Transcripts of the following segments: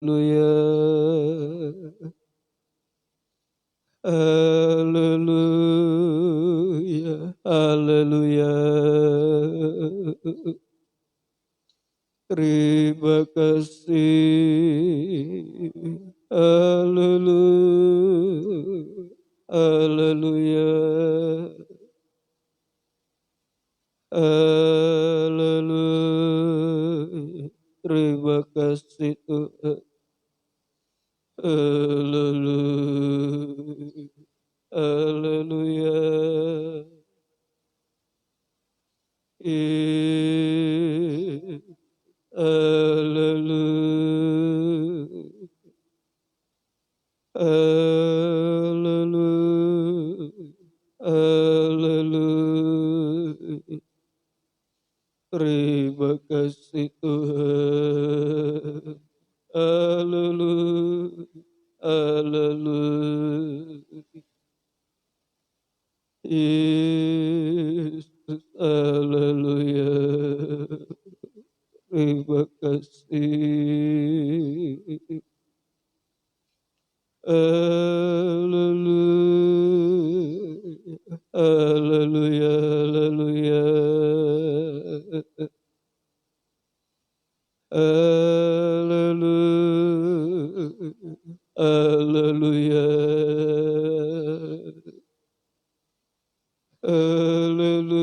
Haleluya, haleluya. Terima kasih. Haleluya, haleluya. Haleluya. Terima kasih Tuhan. Haleluya. Haleluya. Haleluya. Haleluya. Haleluya. Terima kasih Tuhan. Haleluya. Haleluya. Yesus, haleluya. Terima kasih. Haleluya. Haleluya. Haleluya. Haleluya. Haleluya. Haleluya.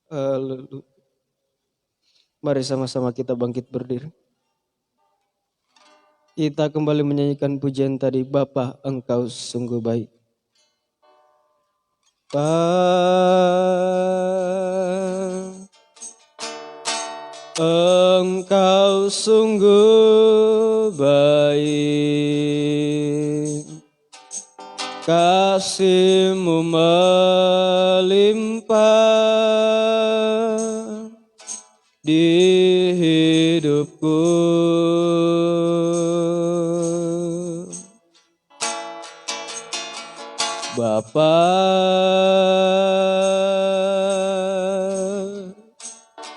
Haleluya. Mari sama-sama kita bangkit berdiri. Kita kembali menyanyikan pujian tadi, Bapa Engkau sungguh baik. Engkau sungguh baik, kasih-Mu melimpah di hidupku. Bapa,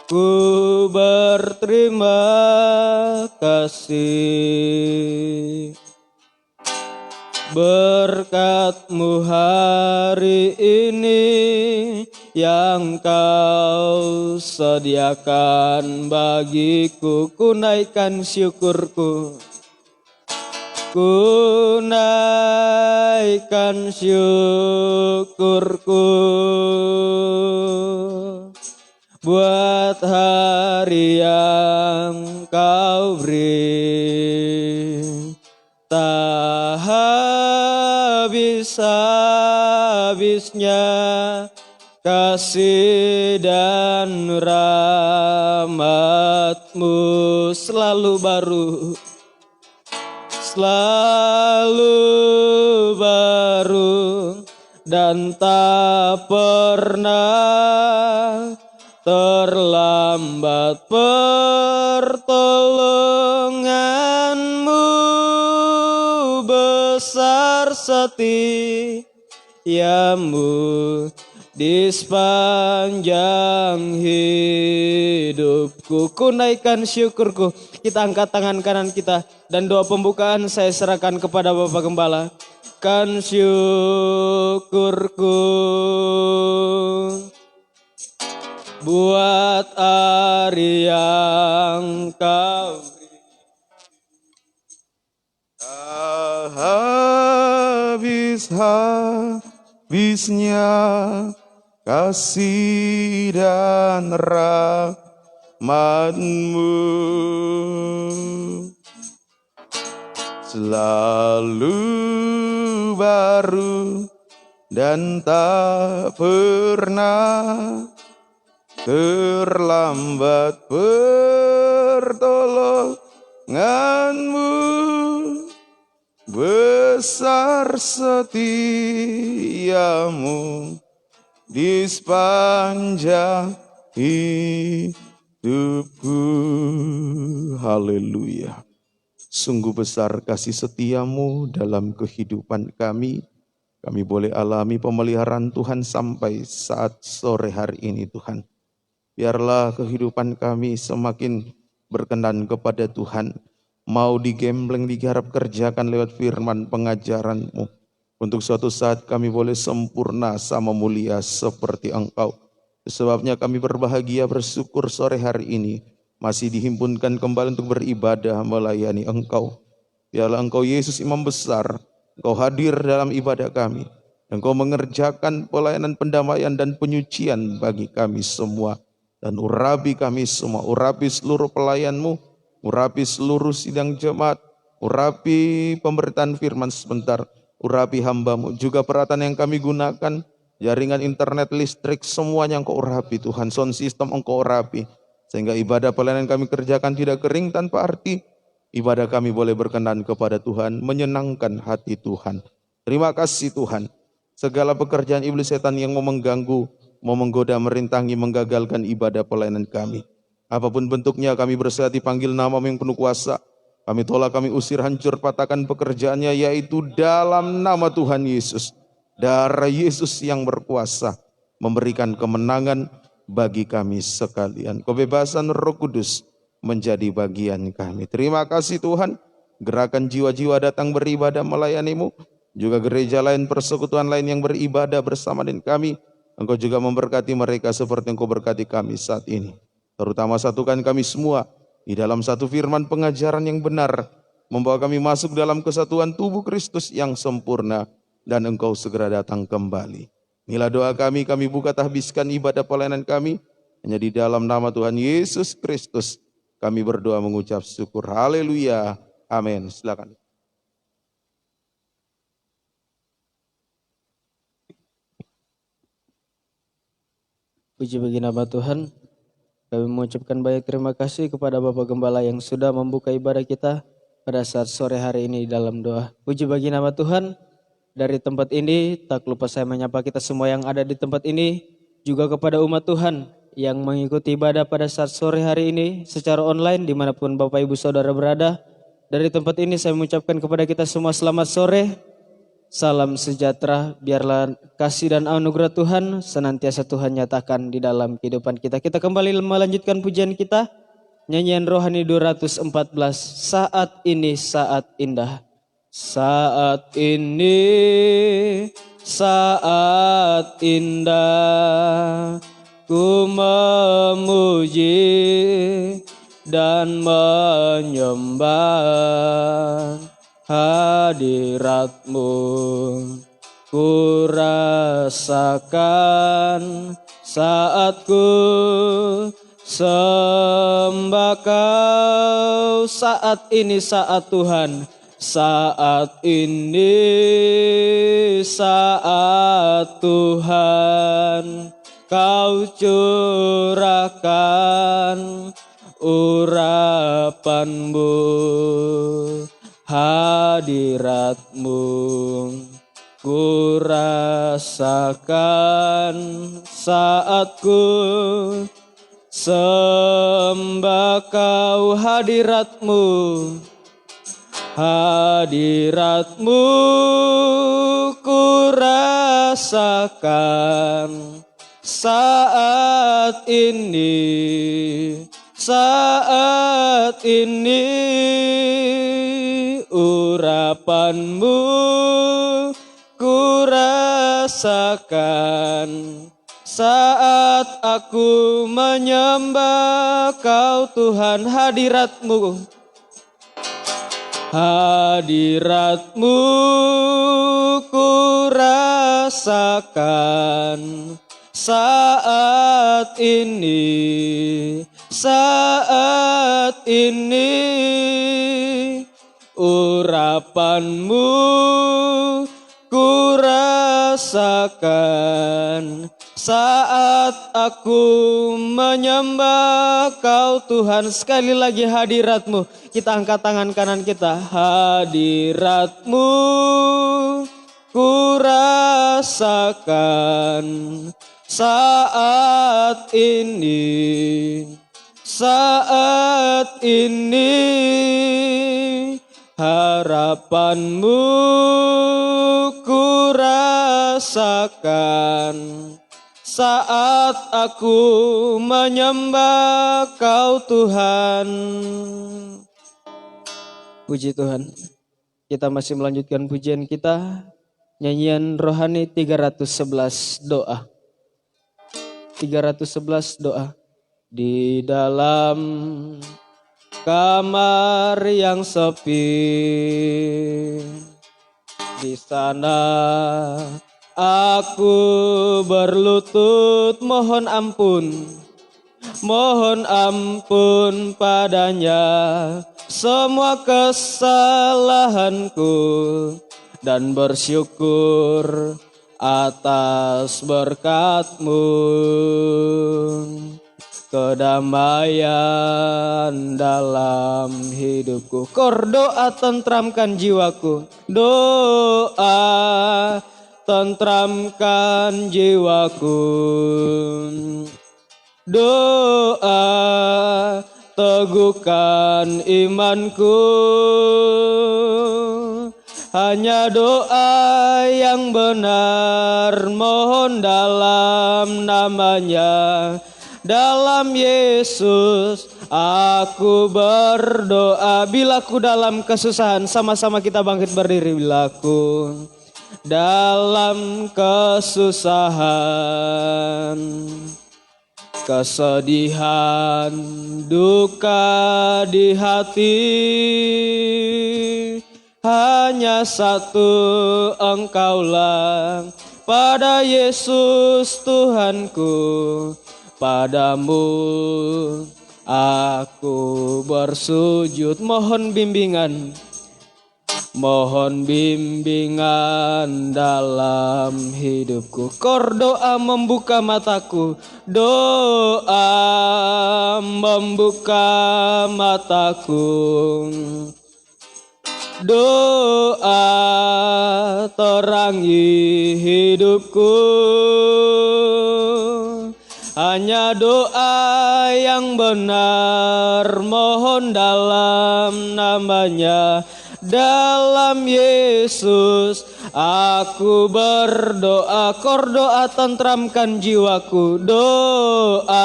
ku berterima kasih berkat-Mu hari ini yang Kau sediakan bagiku. Ku naikkan syukurku, ku naikkan syukurku buat hari yang Kau beri. Tak habis-habisnya kasih dan rahmat-Mu selalu baru, dan tak pernah terlambat pertolongan-Mu. Besar setiamu di sepanjang hidupku. Ku naikkan syukurku. Kita angkat tangan kanan kita dan doa pembukaan saya serahkan kepada Bapak Gembala. Kan syukurku buat hari yang Kau habis-habisnya kasih dan rahmat-Mu selalu baru dan tak pernah terlambat pertolongan-Mu. Besar setiamu di sepanjang hidupku. Haleluya. Sungguh besar kasih setiamu dalam kehidupan kami. Kami boleh alami pemeliharaan Tuhan sampai saat sore hari ini Tuhan. Biarlah kehidupan kami semakin berkenan kepada Tuhan. Mau digembleng, digarap kerjakan lewat firman pengajaran-Mu. Untuk suatu saat kami boleh sempurna sama mulia seperti Engkau. Sebabnya kami berbahagia bersyukur sore hari ini. Masih dihimpunkan kembali untuk beribadah melayani Engkau. Biarlah Engkau Yesus Imam Besar. Engkau hadir dalam ibadah kami. Engkau mengerjakan pelayanan pendamaian dan penyucian bagi kami semua. Dan urapi kami semua, urapi seluruh pelayan-Mu. Urapi seluruh sidang jemaat, urapi pemberitaan firman sebentar, urapi hamba-Mu, juga peralatan yang kami gunakan, jaringan internet, listrik, semuanya Engkau urapi Tuhan, sound system Engkau urapi, sehingga ibadah pelayanan kami kerjakan tidak kering tanpa arti, ibadah kami boleh berkenan kepada Tuhan, menyenangkan hati Tuhan. Terima kasih Tuhan, segala pekerjaan iblis setan yang mau mengganggu, mau menggoda, merintangi, menggagalkan ibadah pelayanan kami. Apapun bentuknya kami bersedia dipanggil nama-Mu yang penuh kuasa. Kami tolak, kami usir, hancur, patahkan pekerjaannya yaitu dalam nama Tuhan Yesus. Darah Yesus yang berkuasa memberikan kemenangan bagi kami sekalian. Kebebasan Roh Kudus menjadi bagian kami. Terima kasih Tuhan. Gerakan jiwa-jiwa datang beribadah melayani-Mu. Juga gereja lain, persekutuan lain yang beribadah bersama dengan kami. Engkau juga memberkati mereka seperti Engkau berkati kami saat ini. Terutama satukan kami semua di dalam satu firman pengajaran yang benar, membawa kami masuk dalam kesatuan tubuh Kristus yang sempurna, dan Engkau segera datang kembali. Inilah doa kami buka tahbiskan ibadah pelayanan kami, hanya di dalam nama Tuhan Yesus Kristus kami berdoa mengucap syukur. Haleluya, amin. Silakan. Puji bagi nama Tuhan. Kami mengucapkan banyak terima kasih kepada Bapak Gembala yang sudah membuka ibadah kita pada saat sore hari ini dalam doa. Puji bagi nama Tuhan. Dari tempat ini, tak lupa saya menyapa kita semua yang ada di tempat ini, juga kepada umat Tuhan yang mengikuti ibadah pada saat sore hari ini secara online dimanapun Bapak Ibu Saudara berada. Dari tempat ini saya mengucapkan kepada kita semua selamat sore. Salam sejahtera, biarlah kasih dan anugerah Tuhan senantiasa Tuhan nyatakan di dalam kehidupan kita. Kita kembali melanjutkan pujian kita, nyanyian rohani 214, saat ini saat indah. Saat ini saat indah, ku memuji dan menyembah hadirat-Mu. Ku rasakan saat ku sembah Kau. Saat ini saat Tuhan, saat ini saat Tuhan, Kau curahkan urapan-Mu, hadirat-Mu. Ku rasakan saat ku sembah Kau, hadirat-Mu, hadirat-Mu ku rasakan saat ini, saat ini urapan-Mu ku rasakan saat aku menyembah Kau Tuhan, hadirat-Mu, hadirat-Mu ku rasakan saat ini, saat ini urapan-Mu ku rasakan saat aku menyembah Kau Tuhan. Sekali lagi hadirat-Mu, kita angkat tangan kanan kita, hadirat-Mu ku rasakan saat ini, saat ini harapan-Mu ku rasakan saat aku menyembah Kau Tuhan. Puji Tuhan, kita masih melanjutkan pujian kita, nyanyian rohani 311 doa. 311 doa. Di dalam kamar yang sepi, di sana aku berlutut mohon ampun padanya semua kesalahanku, dan bersyukur atas berkat-Mu. Kedamaian dalam hidupku, Kor doa tentramkan jiwaku, doa tentramkan jiwaku, doa teguhkan imanku. Hanya doa yang benar, mohon dalam namanya, dalam Yesus aku berdoa. Bila ku dalam kesusahan, sama-sama kita bangkit berdiri. Bila ku dalam kesusahan, kesedihan, duka di hati, hanya satu Engkaulah, pada Yesus Tuhanku, padamu aku bersujud. Mohon bimbingan dalam hidupku. Kor doa membuka mataku, doa membuka mataku, doa terangi hidupku. Hanya doa yang benar, mohon dalam namanya, dalam Yesus Aku berdoa, kor doa tentramkan jiwaku. Doa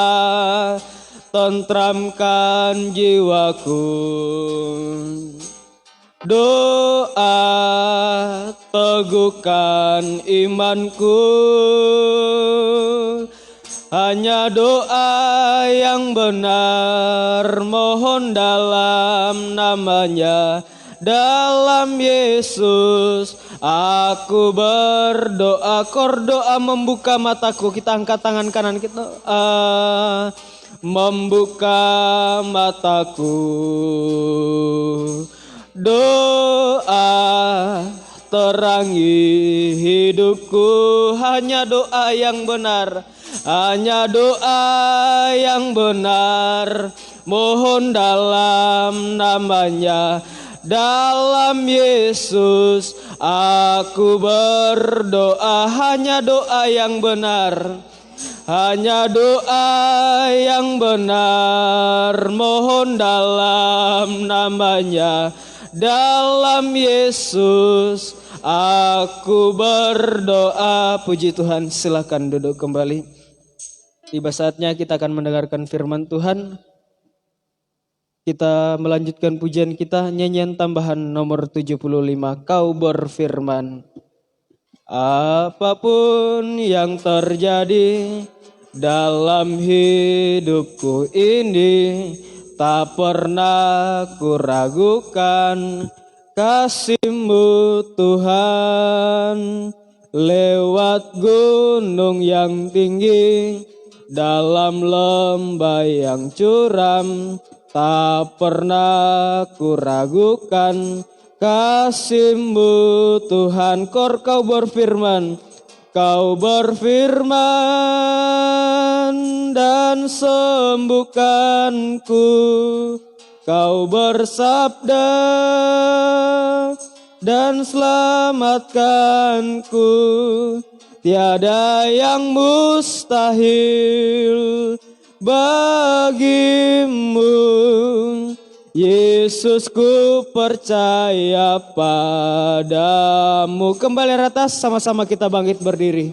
tentramkan jiwaku. Doa teguhkan imanku. Hanya doa yang benar, mohon dalam namanya, dalam Yesus aku berdoa. Kor doa membuka mataku. Kita angkat tangan kanan kita. Membuka mataku. Doa terangi hidupku. Hanya doa yang benar, hanya doa yang benar, mohon dalam namanya, dalam Yesus aku berdoa. Hanya doa yang benar, hanya doa yang benar, mohon dalam namanya, dalam Yesus aku berdoa. Puji Tuhan, silakan duduk kembali. Tiba saatnya kita akan mendengarkan firman Tuhan. Kita melanjutkan pujian kita, nyanyian tambahan nomor 75, Kau berfirman. Apapun yang terjadi dalam hidupku ini, tak pernah kuragukan kasih-Mu Tuhan. Lewat gunung yang tinggi, dalam lembah yang curam, tak pernah kuragukan kasih-Mu Tuhan. Kor Kau berfirman, Kau berfirman dan sembuhkanku. Kau bersabda dan selamatkanku. Tiada yang mustahil bagimu. Yesus, ku percaya padamu. Kembali atas, sama-sama kita bangkit berdiri.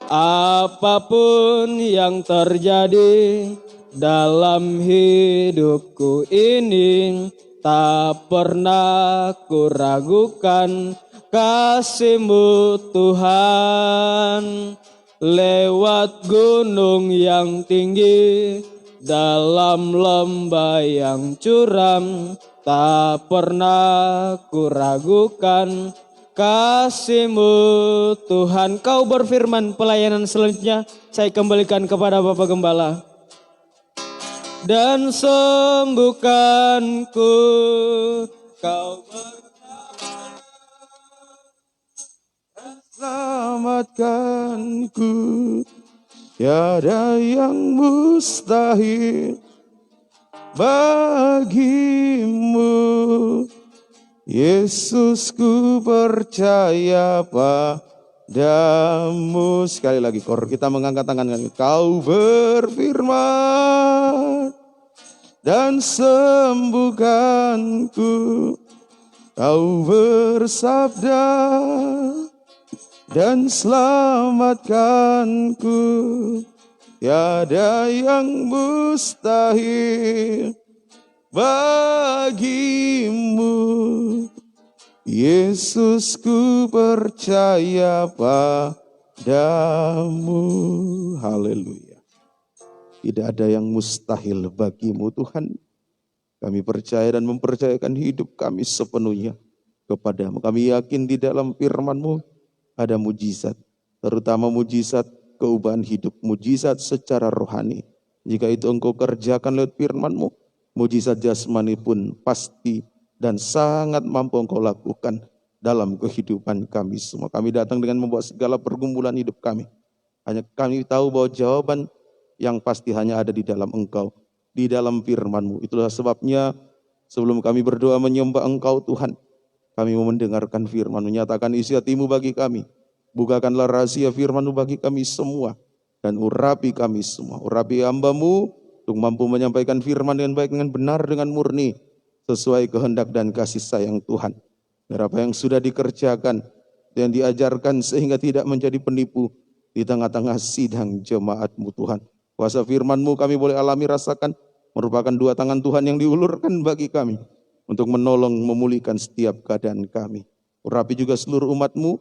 Apapun yang terjadi dalam hidupku ini, tak pernah kuragukan kasih-Mu Tuhan. Lewat gunung yang tinggi, dalam lembah yang curam, tak pernah kuragukan kasih-Mu Tuhan. Kau berfirman, pelayanan selanjutnya saya kembalikan kepada Bapak Gembala. Dan sembuhkanku. Kau selamatkanku. Tiada yang mustahil bagimu. Yesus, ku percaya padamu. Sekali lagi kor, kita mengangkat tangan. Kau berfirman dan sembuhkanku. Kau bersabda dan selamatkanku. Tiada yang mustahil bagimu. Yesus, ku percaya padamu. Haleluya. Tidak ada yang mustahil bagimu Tuhan. Kami percaya dan mempercayakan hidup kami sepenuhnya kepadamu. Kami yakin di dalam firman-Mu ada mujizat, terutama mujizat keubahan hidup, mujizat secara rohani. Jika itu Engkau kerjakan lewat firman-Mu, mujizat jasmani pun pasti dan sangat mampu Engkau lakukan dalam kehidupan kami semua. Kami datang dengan membawa segala pergumulan hidup kami. Hanya kami tahu bahwa jawaban yang pasti hanya ada di dalam Engkau, di dalam firman-Mu. Itulah sebabnya sebelum kami berdoa menyembah Engkau Tuhan, kami mau mendengarkan firman-Mu. Nyatakan isi hati-Mu bagi kami. Bukakanlah rahasia firman-Mu bagi kami semua. Dan urapi kami semua. Urapi hamba-Mu untuk mampu menyampaikan firman dengan baik, dengan benar, dengan murni. Sesuai kehendak dan kasih sayang Tuhan. Biar apa yang sudah dikerjakan yang diajarkan sehingga tidak menjadi penipu di tengah-tengah sidang jemaat-Mu Tuhan. Kuasa firman-Mu kami boleh alami rasakan merupakan dua tangan Tuhan yang diulurkan bagi kami untuk menolong memulihkan setiap keadaan kami. Urapi juga seluruh umat-Mu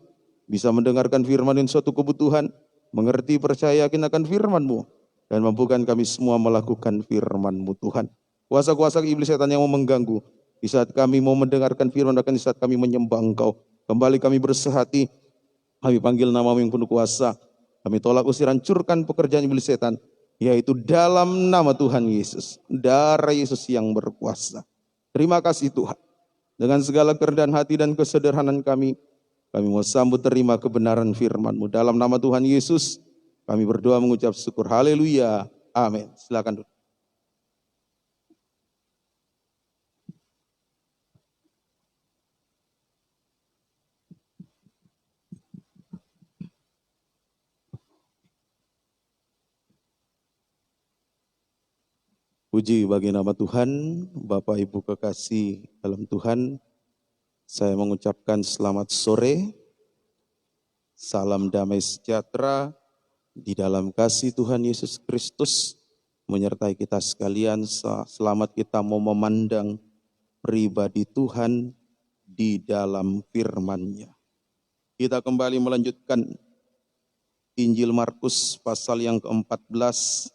bisa mendengarkan firman yang suatu kebutuhan, mengerti percaya yakin akan firman-Mu dan mampukan kami semua melakukan firman-Mu Tuhan. Kuasa-kuasa iblis setan yang mau mengganggu di saat kami mau mendengarkan firman, bahkan di saat kami menyembah Engkau, kembali kami bersehati, kami panggil nama-Mu yang penuh kuasa. Kami tolak usir, hancurkan pekerjaan iblis setan, yaitu dalam nama Tuhan Yesus, darah Yesus yang berkuasa. Terima kasih Tuhan. Dengan segala kerendahan hati dan kesederhanaan kami mau sambut terima kebenaran firman-Mu. Dalam nama Tuhan Yesus, kami berdoa mengucap syukur. Haleluya. Amin. Silakan. Puji bagi nama Tuhan, Bapak Ibu kekasih dalam Tuhan, saya mengucapkan selamat sore, salam damai sejahtera di dalam kasih Tuhan Yesus Kristus, menyertai kita sekalian. Selamat kita mau memandang pribadi Tuhan di dalam firman-Nya. Kita kembali melanjutkan Injil Markus pasal yang ke-14.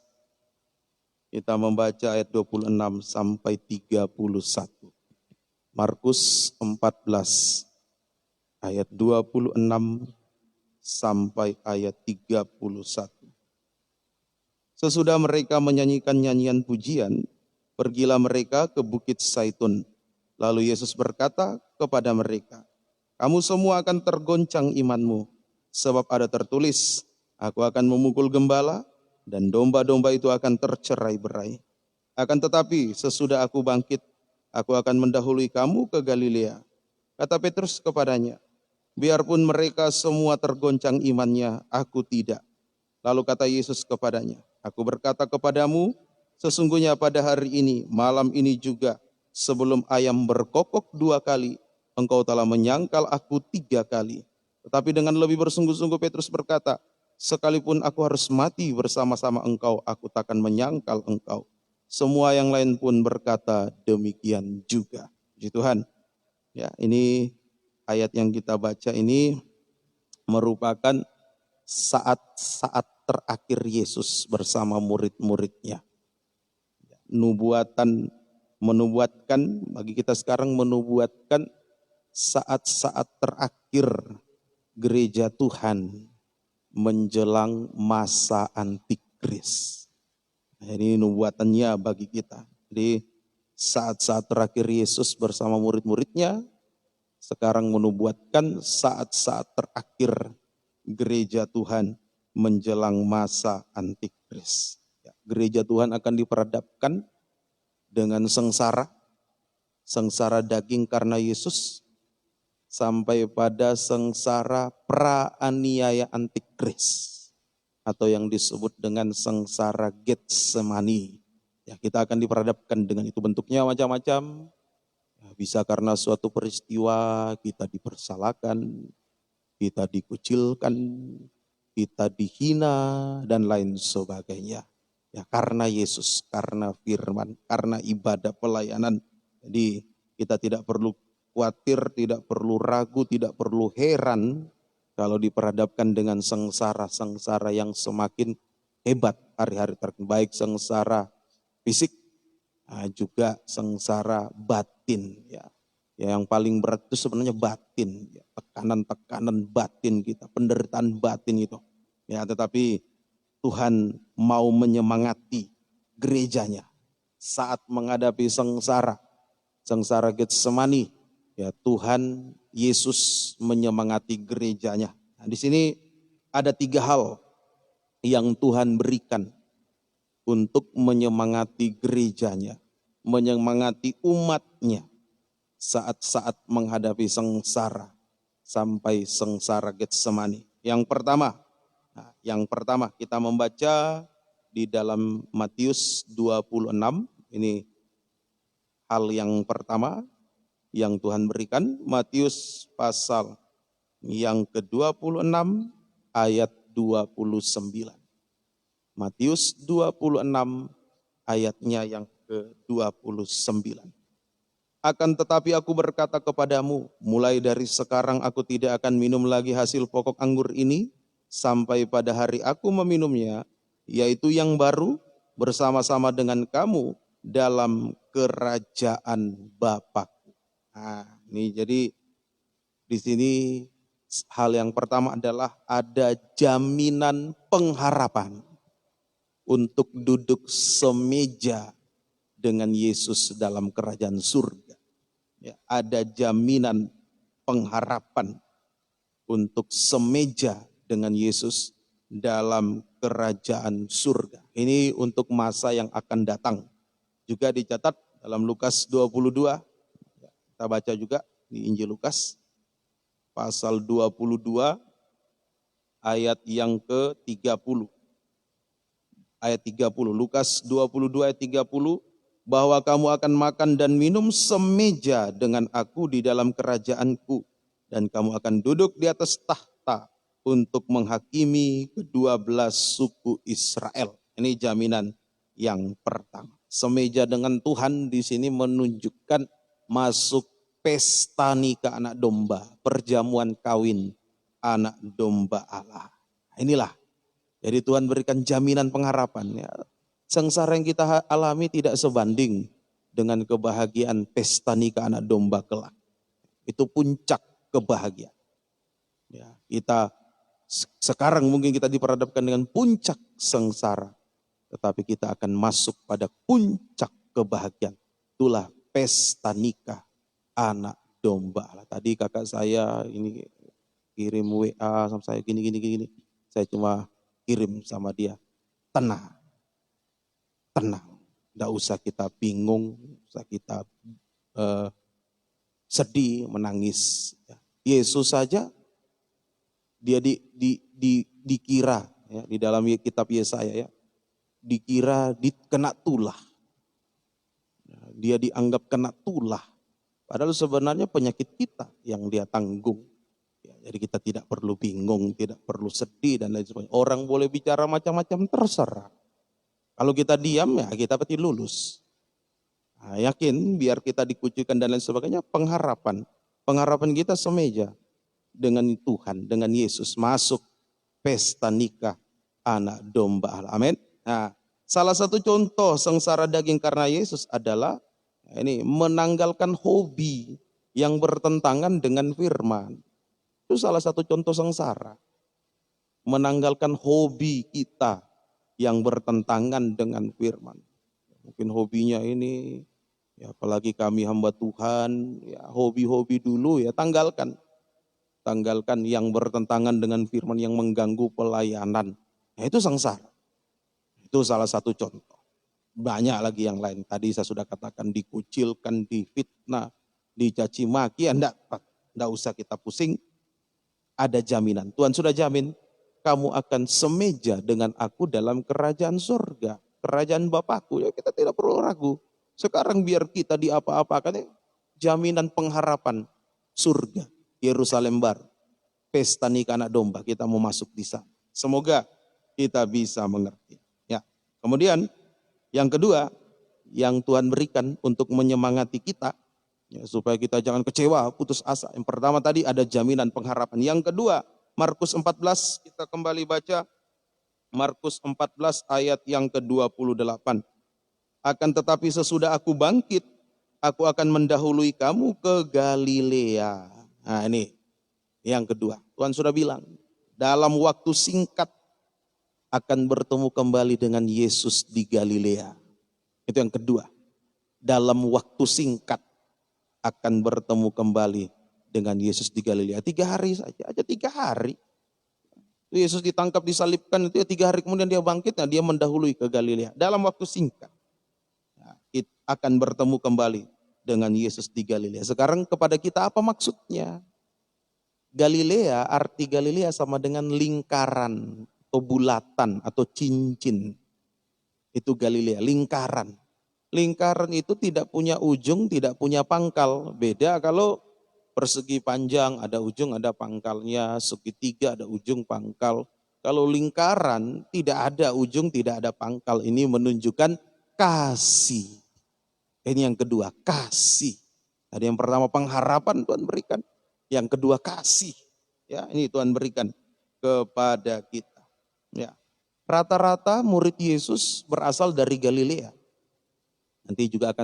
Kita membaca ayat 26 sampai 31. Markus 14 ayat 26 sampai ayat 31. Sesudah mereka menyanyikan nyanyian pujian, pergilah mereka ke Bukit Zaitun. Lalu Yesus berkata kepada mereka, "Kamu semua akan tergoncang imanmu, sebab ada tertulis, Aku akan memukul gembala, dan domba-domba itu akan tercerai-berai. Akan tetapi sesudah aku bangkit, aku akan mendahului kamu ke Galilea." Kata Petrus kepadanya, "Biarpun mereka semua tergoncang imannya, aku tidak." Lalu kata Yesus kepadanya, "Aku berkata kepadamu, sesungguhnya pada hari ini, malam ini juga, sebelum ayam berkokok 2 kali, engkau telah menyangkal aku 3 kali." Tetapi dengan lebih bersungguh-sungguh Petrus berkata, "Sekalipun aku harus mati bersama-sama engkau, aku takkan menyangkal engkau." Semua yang lain pun berkata demikian juga. Puji Tuhan. Ya, ini ayat yang kita baca ini merupakan saat-saat terakhir Yesus bersama murid-muridnya. Menubuatkan bagi kita sekarang, menubuatkan saat-saat terakhir gereja Tuhan menjelang masa antikris. Ini nubuatannya bagi kita. Jadi saat-saat terakhir Yesus bersama murid-muridnya, sekarang menubuatkan saat-saat terakhir gereja Tuhan menjelang masa antikris. Gereja Tuhan akan diperhadapkan dengan sengsara daging karena Yesus, sampai pada sengsara praaniaya antikris, atau yang disebut dengan sengsara Getsemani. Ya, kita akan diperhadapkan dengan itu. Bentuknya macam-macam. Ya, bisa karena suatu peristiwa kita dipersalahkan, kita dikucilkan, kita dihina, dan lain sebagainya. Ya, karena Yesus, karena firman, karena ibadah pelayanan. Jadi kita tidak perlu khawatir, tidak perlu ragu, tidak perlu heran kalau diperhadapkan dengan sengsara yang semakin hebat hari-hari terakhir, baik sengsara fisik, juga sengsara batin. Ya, yang paling berat itu sebenarnya batin, ya, tekanan-tekanan batin kita, penderitaan batin itu. Ya, tetapi Tuhan mau menyemangati gerejanya saat menghadapi sengsara Getsemani. Ya, Tuhan Yesus menyemangati gerejanya. Nah, di sini ada 3 hal yang Tuhan berikan untuk menyemangati gerejanya, menyemangati umatnya saat-saat menghadapi sengsara sampai sengsara Getsemani. Yang pertama kita membaca di dalam Matius 26, ini hal yang pertama yang Tuhan berikan, Matius pasal yang ke-26 ayat 29. Matius 26 ayatnya yang ke-29. Akan tetapi aku berkata kepadamu, mulai dari sekarang aku tidak akan minum lagi hasil pokok anggur ini, sampai pada hari aku meminumnya, yaitu yang baru, bersama-sama dengan kamu dalam kerajaan Bapakku. Nah, ini jadi di sini hal yang pertama adalah ada jaminan pengharapan untuk duduk semeja dengan Yesus dalam kerajaan surga. Ya, ada jaminan pengharapan untuk semeja dengan Yesus dalam kerajaan surga. Ini untuk masa yang akan datang. Juga dicatat dalam Lukas 22, kita baca juga di Injil Lukas, pasal 22, ayat yang ke-30. Ayat 30, Lukas 22 ayat 30, bahwa kamu akan makan dan minum semeja dengan aku di dalam kerajaanku, dan kamu akan duduk di atas tahta untuk menghakimi ke-12 suku Israel. Ini jaminan yang pertama. Semeja dengan Tuhan di sini menunjukkan masuk pesta nikah anak domba, perjamuan kawin anak domba Allah. Inilah, jadi Tuhan berikan jaminan pengharapan. Ya. Sengsara yang kita alami tidak sebanding dengan kebahagiaan pesta nikah anak domba kelak. Itu puncak kebahagiaan. Ya, kita sekarang mungkin kita diperhadapkan dengan puncak sengsara, tetapi kita akan masuk pada puncak kebahagiaan. Itulah pesta nikah anak domba. Tadi kakak saya ini kirim WA sama saya gini. Saya cuma kirim sama dia, tenang. Tidak usah kita bingung, tidak usah kita sedih, menangis. Yesus saja dia dikira ya, di dalam kitab Yesaya ya, dikira kena tulah. Dia dianggap kena tulah. Padahal sebenarnya penyakit kita yang dia tanggung. Ya, jadi kita tidak perlu bingung, tidak perlu sedih dan lain sebagainya. Orang boleh bicara macam-macam terserah. Kalau kita diam ya kita pasti lulus. Nah, yakin biar kita dikucilkan dan lain sebagainya, pengharapan kita semeja dengan Tuhan, dengan Yesus, masuk pesta nikah anak domba Allah. Amin. Nah, salah satu contoh sengsara daging karena Yesus adalah ini menanggalkan hobi yang bertentangan dengan firman. Itu salah satu contoh sengsara. Menanggalkan hobi kita yang bertentangan dengan firman. Mungkin hobinya ini, ya apalagi kami hamba Tuhan, ya hobi-hobi dulu ya tanggalkan. Tanggalkan yang bertentangan dengan firman yang mengganggu pelayanan. Ya, itu sengsara. Itu salah satu contoh. Banyak lagi yang lain. Tadi saya sudah katakan dikucilkan, difitnah, dicaci maki. Enggak usah kita pusing. Ada jaminan. Tuhan sudah jamin, kamu akan semeja dengan aku dalam kerajaan surga. Kerajaan Bapakku, ya kita tidak perlu ragu. Sekarang biar kita diapa-apakan, jaminan pengharapan surga. Yerusalem baru. Pesta nikah anak domba, kita mau masuk di sana. Semoga kita bisa mengerti. Ya. Kemudian yang kedua, yang Tuhan berikan untuk menyemangati kita, ya, supaya kita jangan kecewa, putus asa. Yang pertama tadi ada jaminan pengharapan. Yang kedua, Markus 14, kita kembali baca. Markus 14 ayat yang ke-28. Akan tetapi sesudah aku bangkit, aku akan mendahului kamu ke Galilea. Nah ini yang kedua. Tuhan sudah bilang, dalam waktu singkat akan bertemu kembali dengan Yesus di Galilea. Itu yang kedua. Dalam waktu singkat akan bertemu kembali dengan Yesus di Galilea. 3 hari saja, aja 3 hari. Yesus ditangkap, disalibkan, itu 3 hari kemudian dia bangkit, nah dia mendahului ke Galilea. Dalam waktu singkat akan bertemu kembali dengan Yesus di Galilea. Sekarang kepada kita apa maksudnya? Galilea, arti Galilea sama dengan lingkaran atau bulatan atau cincin. Itu Galilea, lingkaran. Lingkaran itu tidak punya ujung, tidak punya pangkal. Beda kalau Persegi panjang ada ujung, ada pangkalnya. Segitiga ada ujung, pangkal. Kalau lingkaran tidak ada ujung, tidak ada pangkal. Ini menunjukkan kasih. Ini yang kedua, kasih. Tadi yang pertama pengharapan Tuhan berikan. Yang kedua kasih. Ya, ini Tuhan berikan kepada kita. Ya. Rata-rata murid Yesus berasal dari Galilea. Nanti juga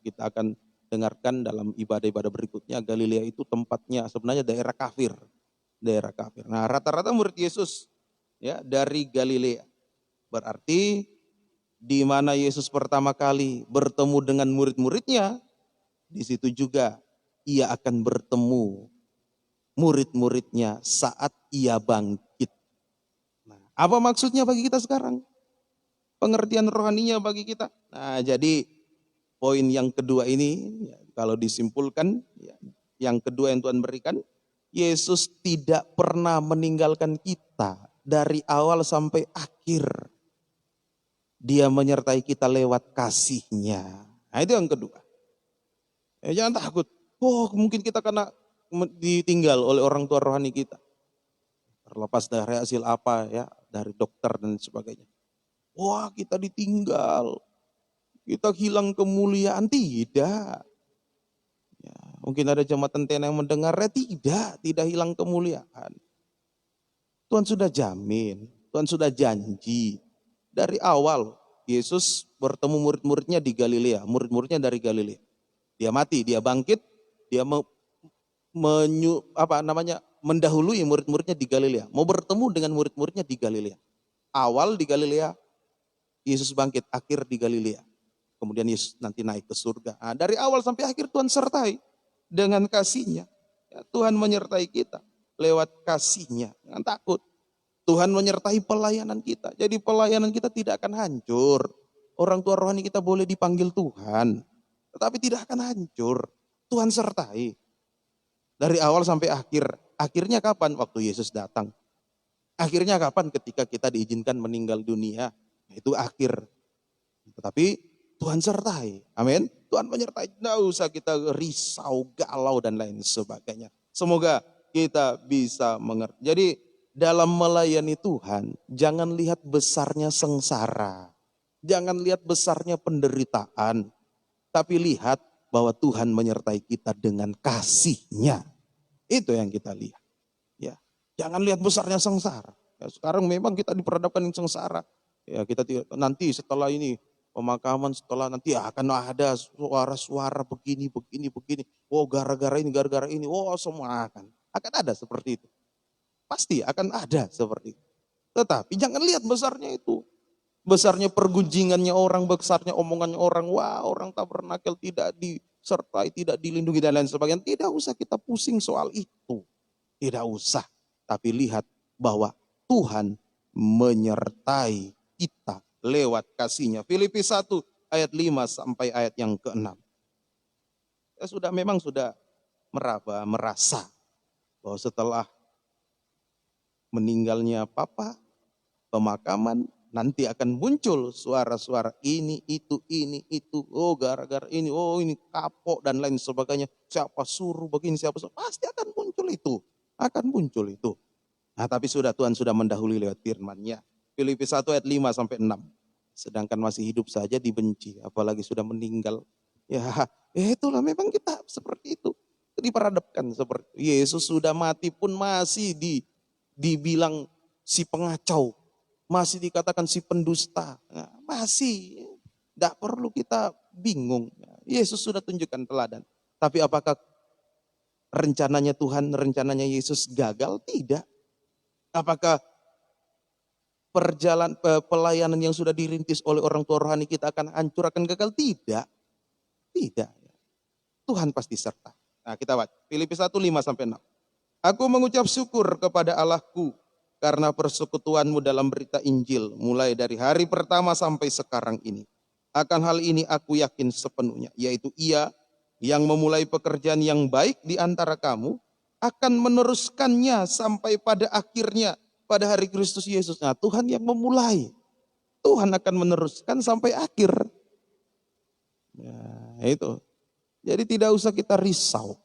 kita akan dengarkan dalam ibadah-ibadah berikutnya. Galilea itu tempatnya sebenarnya daerah kafir. Daerah kafir. Nah, rata-rata murid Yesus ya dari Galilea. Berarti di mana Yesus pertama kali bertemu dengan murid-muridnya, di situ juga ia akan bertemu murid-muridnya saat ia bangkit. Nah, apa maksudnya bagi kita sekarang? Pengertian rohaninya bagi kita. Nah, jadi poin yang kedua ini, ya, kalau disimpulkan, ya, yang kedua yang Tuhan berikan, Yesus tidak pernah meninggalkan kita dari awal sampai akhir. Dia menyertai kita lewat kasih-Nya. Nah, itu yang kedua. Jangan takut. Oh, mungkin kita kena ditinggal oleh orang tua rohani kita. Terlepas dari hasil apa ya, dari dokter dan sebagainya. Wah, kita ditinggal. Kita hilang kemuliaan. Tidak. Ya, mungkin ada jemaat tentena yang mendengarnya, tidak hilang kemuliaan. Tuhan sudah jamin, Tuhan sudah janji. Dari awal Yesus bertemu murid-muridnya di Galilea, murid-muridnya dari Galilea. Dia mati, dia bangkit, dia mendahului murid-muridnya di Galilea. Mau bertemu dengan murid-muridnya di Galilea. Awal di Galilea, Yesus bangkit, akhir di Galilea. Kemudian Yesus nanti naik ke surga. Nah, dari awal sampai akhir Tuhan sertai dengan kasih-Nya. Ya, Tuhan menyertai kita lewat kasih-Nya. Jangan takut. Tuhan menyertai pelayanan kita. Jadi pelayanan kita tidak akan hancur. Orang tua rohani kita boleh dipanggil Tuhan. Tetapi tidak akan hancur. Tuhan sertai. Dari awal sampai akhir. Akhirnya kapan? Waktu Yesus datang. Akhirnya kapan? Ketika kita diizinkan meninggal dunia. Itu akhir. Tetapi Tuhan sertai. Amin. Tuhan menyertai. Tidak usah kita risau, galau dan lain sebagainya. Semoga kita bisa mengerti. Jadi dalam melayani Tuhan, jangan lihat besarnya sengsara. Jangan lihat besarnya penderitaan. Tapi lihat bahwa Tuhan menyertai kita dengan kasih-Nya. Itu yang kita lihat. Ya, jangan lihat besarnya sengsara. Ya, sekarang memang kita diperhadapkan dengan sengsara. Ya, kita nanti setelah ini pemakaman, setelah nanti akan ada suara-suara begini. Oh, gara-gara ini. Oh, semua akan ada seperti itu. Pasti akan ada seperti itu. Tetapi jangan lihat besarnya itu. Besarnya pergunjingannya orang, besarnya omongannya orang. Wah, orang tabernakel tidak disertai, tidak dilindungi dan lain sebagainya. Tidak usah kita pusing soal itu. Tidak usah. Tapi lihat bahwa Tuhan menyertai kita lewat kasih-Nya. Filipi 1 ayat 5 sampai ayat yang ke-6. Saya memang sudah merasa bahwa setelah meninggalnya papa, pemakaman, nanti akan muncul suara-suara ini, itu. Oh, gara-gara ini, oh ini kapok dan lain sebagainya. Siapa suruh begini, siapa suruh. Pasti akan muncul itu. Nah, tapi Tuhan sudah mendahului lewat firman-Nya. Filipi 1 ayat 5 sampai 6. Sedangkan masih hidup saja dibenci, apalagi sudah meninggal. Ya, itulah memang kita seperti itu. Diperhadapkan seperti Yesus sudah mati pun masih dibilang si pengacau, masih dikatakan si pendusta, nah, masih tidak perlu kita bingung. Yesus sudah tunjukkan teladan. Tapi apakah rencananya Tuhan, rencananya Yesus gagal? Tidak. Apakah pelayanan yang sudah dirintis oleh orang tua rohani kita akan hancur, akan gagal? Tidak. Tuhan pasti serta. Nah, kita baca Filipi 1 5 sampai 6. Aku mengucap syukur kepada Allahku karena persekutuanmu dalam berita Injil mulai dari hari pertama sampai sekarang ini. Akan hal ini aku yakin sepenuhnya, yaitu Ia yang memulai pekerjaan yang baik di antara kamu akan meneruskannya sampai pada akhirnya pada hari Kristus Yesus. Nah, Tuhan yang memulai, Tuhan akan meneruskan sampai akhir. Ya, itu. Jadi tidak usah kita risau.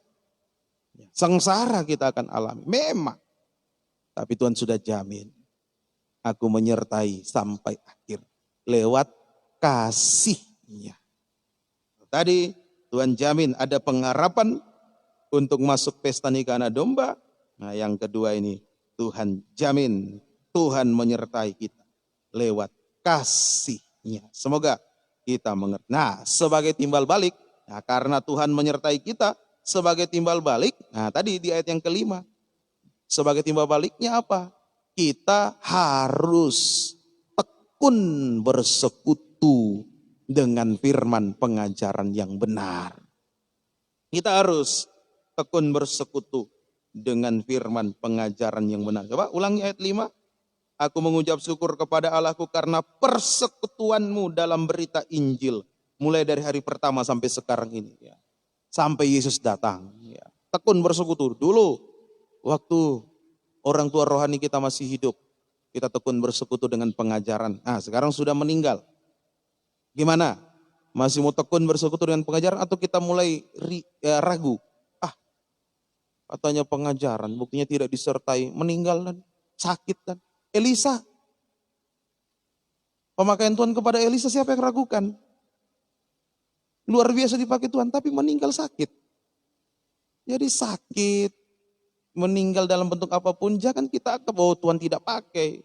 Sengsara kita akan alami, memang. Tapi Tuhan sudah jamin, aku menyertai sampai akhir lewat kasih-Nya. Tadi Tuhan jamin ada pengharapan untuk masuk pesta nikah anak domba. Nah, yang kedua ini Tuhan jamin, Tuhan menyertai kita lewat kasih-Nya. Semoga kita mengerti. Nah, sebagai timbal balik, nah karena Tuhan menyertai kita sebagai timbal balik, nah tadi di ayat yang kelima, sebagai timbal baliknya apa? Kita harus tekun bersekutu dengan firman pengajaran yang benar. Kita harus tekun bersekutu dengan firman pengajaran yang benar. Coba ulangi ayat 5. Aku mengucap syukur kepada Allahku karena persekutuanmu dalam berita Injil. Mulai dari hari pertama sampai sekarang ini. Ya. Sampai Yesus datang. Ya. Tekun bersekutu. Dulu waktu orang tua rohani kita masih hidup, kita tekun bersekutu dengan pengajaran. Nah sekarang sudah meninggal. Gimana? Masih mau tekun bersekutu dengan pengajaran atau kita mulai ragu? Katanya pengajaran, buktinya tidak disertai, meninggal dan sakit dan. Elisa. Pemakaian Tuhan kepada Elisa siapa yang ragukan? Luar biasa dipakai Tuhan, tapi meninggal sakit. Jadi sakit, meninggal dalam bentuk apapun, jangan kita anggap bahwa Tuhan tidak pakai.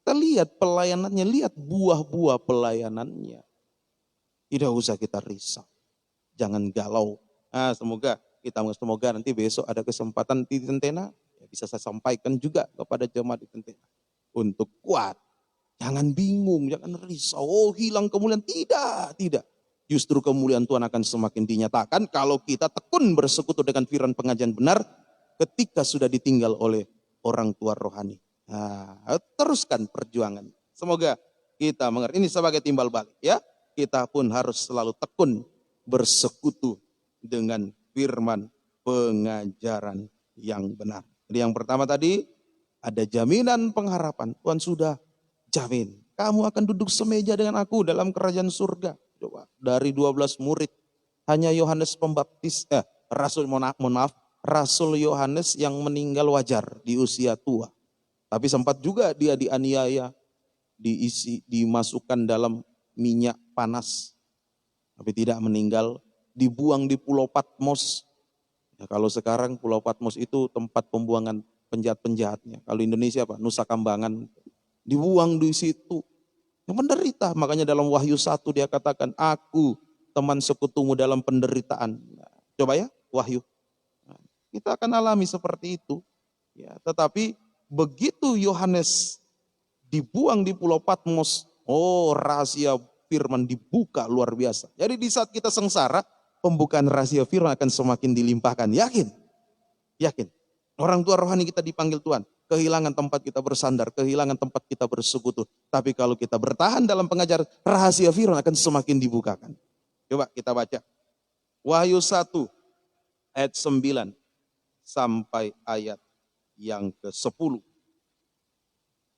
Kita lihat pelayanannya, lihat buah-buah pelayanannya. Tidak usah kita risau. Jangan galau. Nah, semoga nanti besok ada kesempatan di Tentena. Ya bisa saya sampaikan juga kepada jemaat di Tentena. Untuk kuat. Jangan bingung, jangan risau. Oh hilang kemuliaan. Tidak. Justru kemuliaan Tuhan akan semakin dinyatakan kalau kita tekun bersekutu dengan firman pengajaran benar ketika sudah ditinggal oleh orang tua rohani. Nah, teruskan perjuangan. Semoga kita mengerti. Ini sebagai timbal balik ya. Kita pun harus selalu tekun bersekutu dengan firman pengajaran yang benar. Jadi yang pertama tadi ada jaminan pengharapan. Tuhan sudah jamin. Kamu akan duduk semeja dengan aku dalam kerajaan surga. Coba dari 12 murid hanya Yohanes Pembaptis, Rasul Yohanes yang meninggal wajar di usia tua. Tapi sempat juga dia dianiaya, dimasukkan dalam minyak panas. Tapi tidak meninggal, dibuang di Pulau Patmos. Ya, kalau sekarang Pulau Patmos itu tempat pembuangan penjahat-penjahatnya. Kalau Indonesia apa? Nusa Kambangan. Dibuang di situ. Yang menderita. Makanya dalam Wahyu 1 dia katakan, aku teman sekutumu dalam penderitaan. Nah, coba ya, Wahyu. Nah, kita akan alami seperti itu. Ya, tetapi begitu Yohanes dibuang di Pulau Patmos, oh rahasia firman dibuka luar biasa. Jadi di saat kita sengsara, pembukaan rahasia firman akan semakin dilimpahkan. Yakin? Yakin. Orang tua rohani kita dipanggil Tuhan. Kehilangan tempat kita bersandar, kehilangan tempat kita bersekutu. Tapi kalau kita bertahan dalam pengajaran, rahasia firman akan semakin dibukakan. Coba kita baca. Wahyu 1 ayat 9 sampai ayat yang ke-10.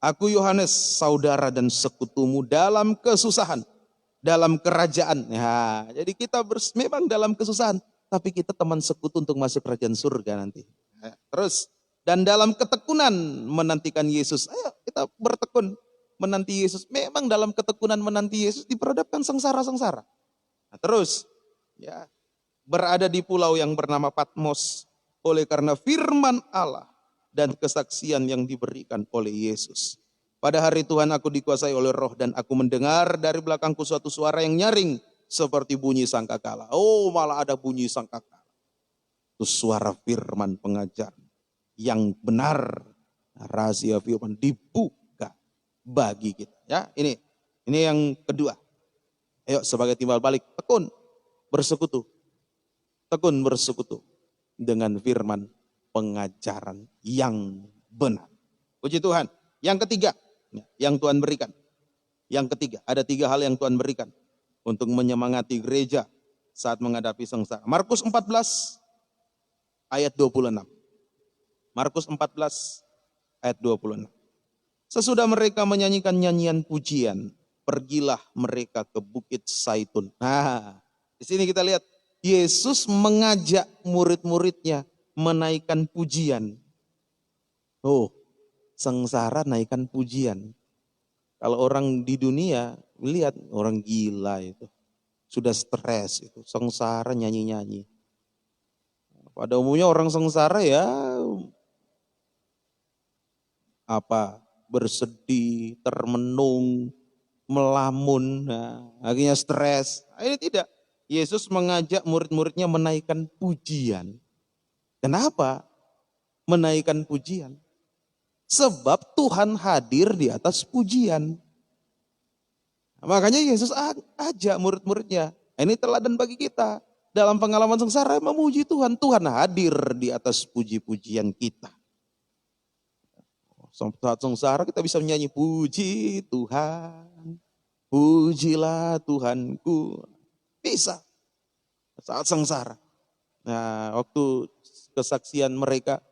Aku Yohanes, saudara dan sekutumu dalam kesusahan, dalam kerajaan. Ya, jadi kita memang dalam kesusahan, tapi kita teman sekutu untuk masuk kerajaan surga nanti. Ya, terus, dan dalam ketekunan menantikan Yesus. Ayo kita bertekun menanti Yesus. Memang dalam ketekunan menanti Yesus diperhadapkan sengsara-sengsara. Nah, terus, ya berada di pulau yang bernama Patmos oleh karena firman Allah dan kesaksian yang diberikan oleh Yesus. Pada hari Tuhan aku dikuasai oleh roh dan aku mendengar dari belakangku suatu suara yang nyaring seperti bunyi sangkakala. Oh malah ada bunyi sangkakala. Itu suara firman pengajaran yang benar. Rahasia firman dibuka bagi kita. Ya, ini yang kedua. Ayo sebagai timbal balik, tekun bersekutu. Tekun bersekutu dengan firman pengajaran yang benar. Puji Tuhan. Yang ketiga, yang Tuhan berikan. Yang ketiga, ada 3 hal yang Tuhan berikan untuk menyemangati gereja saat menghadapi sengsara. Markus 14 ayat 26. Markus 14 ayat 26. Sesudah mereka menyanyikan nyanyian pujian, pergilah mereka ke Bukit Zaitun. Nah, di sini kita lihat Yesus mengajak murid-muridnya menaikkan pujian. Oh, sengsara naikkan pujian. Kalau orang di dunia, lihat orang gila itu. Sudah stres itu, sengsara nyanyi-nyanyi. Pada umumnya orang sengsara ya bersedih, termenung, melamun, akhirnya stres. Ini tidak. Yesus mengajak murid-muridnya menaikkan pujian. Kenapa? Menaikkan pujian. Sebab Tuhan hadir di atas pujian. Makanya Yesus ajak murid-muridnya. Ini teladan bagi kita. Dalam pengalaman sengsara memuji Tuhan. Tuhan hadir di atas puji-pujian kita. Saat sengsara kita bisa menyanyi, puji Tuhan, pujilah Tuhanku. Bisa. Saat sengsara. Nah, waktu kesaksian mereka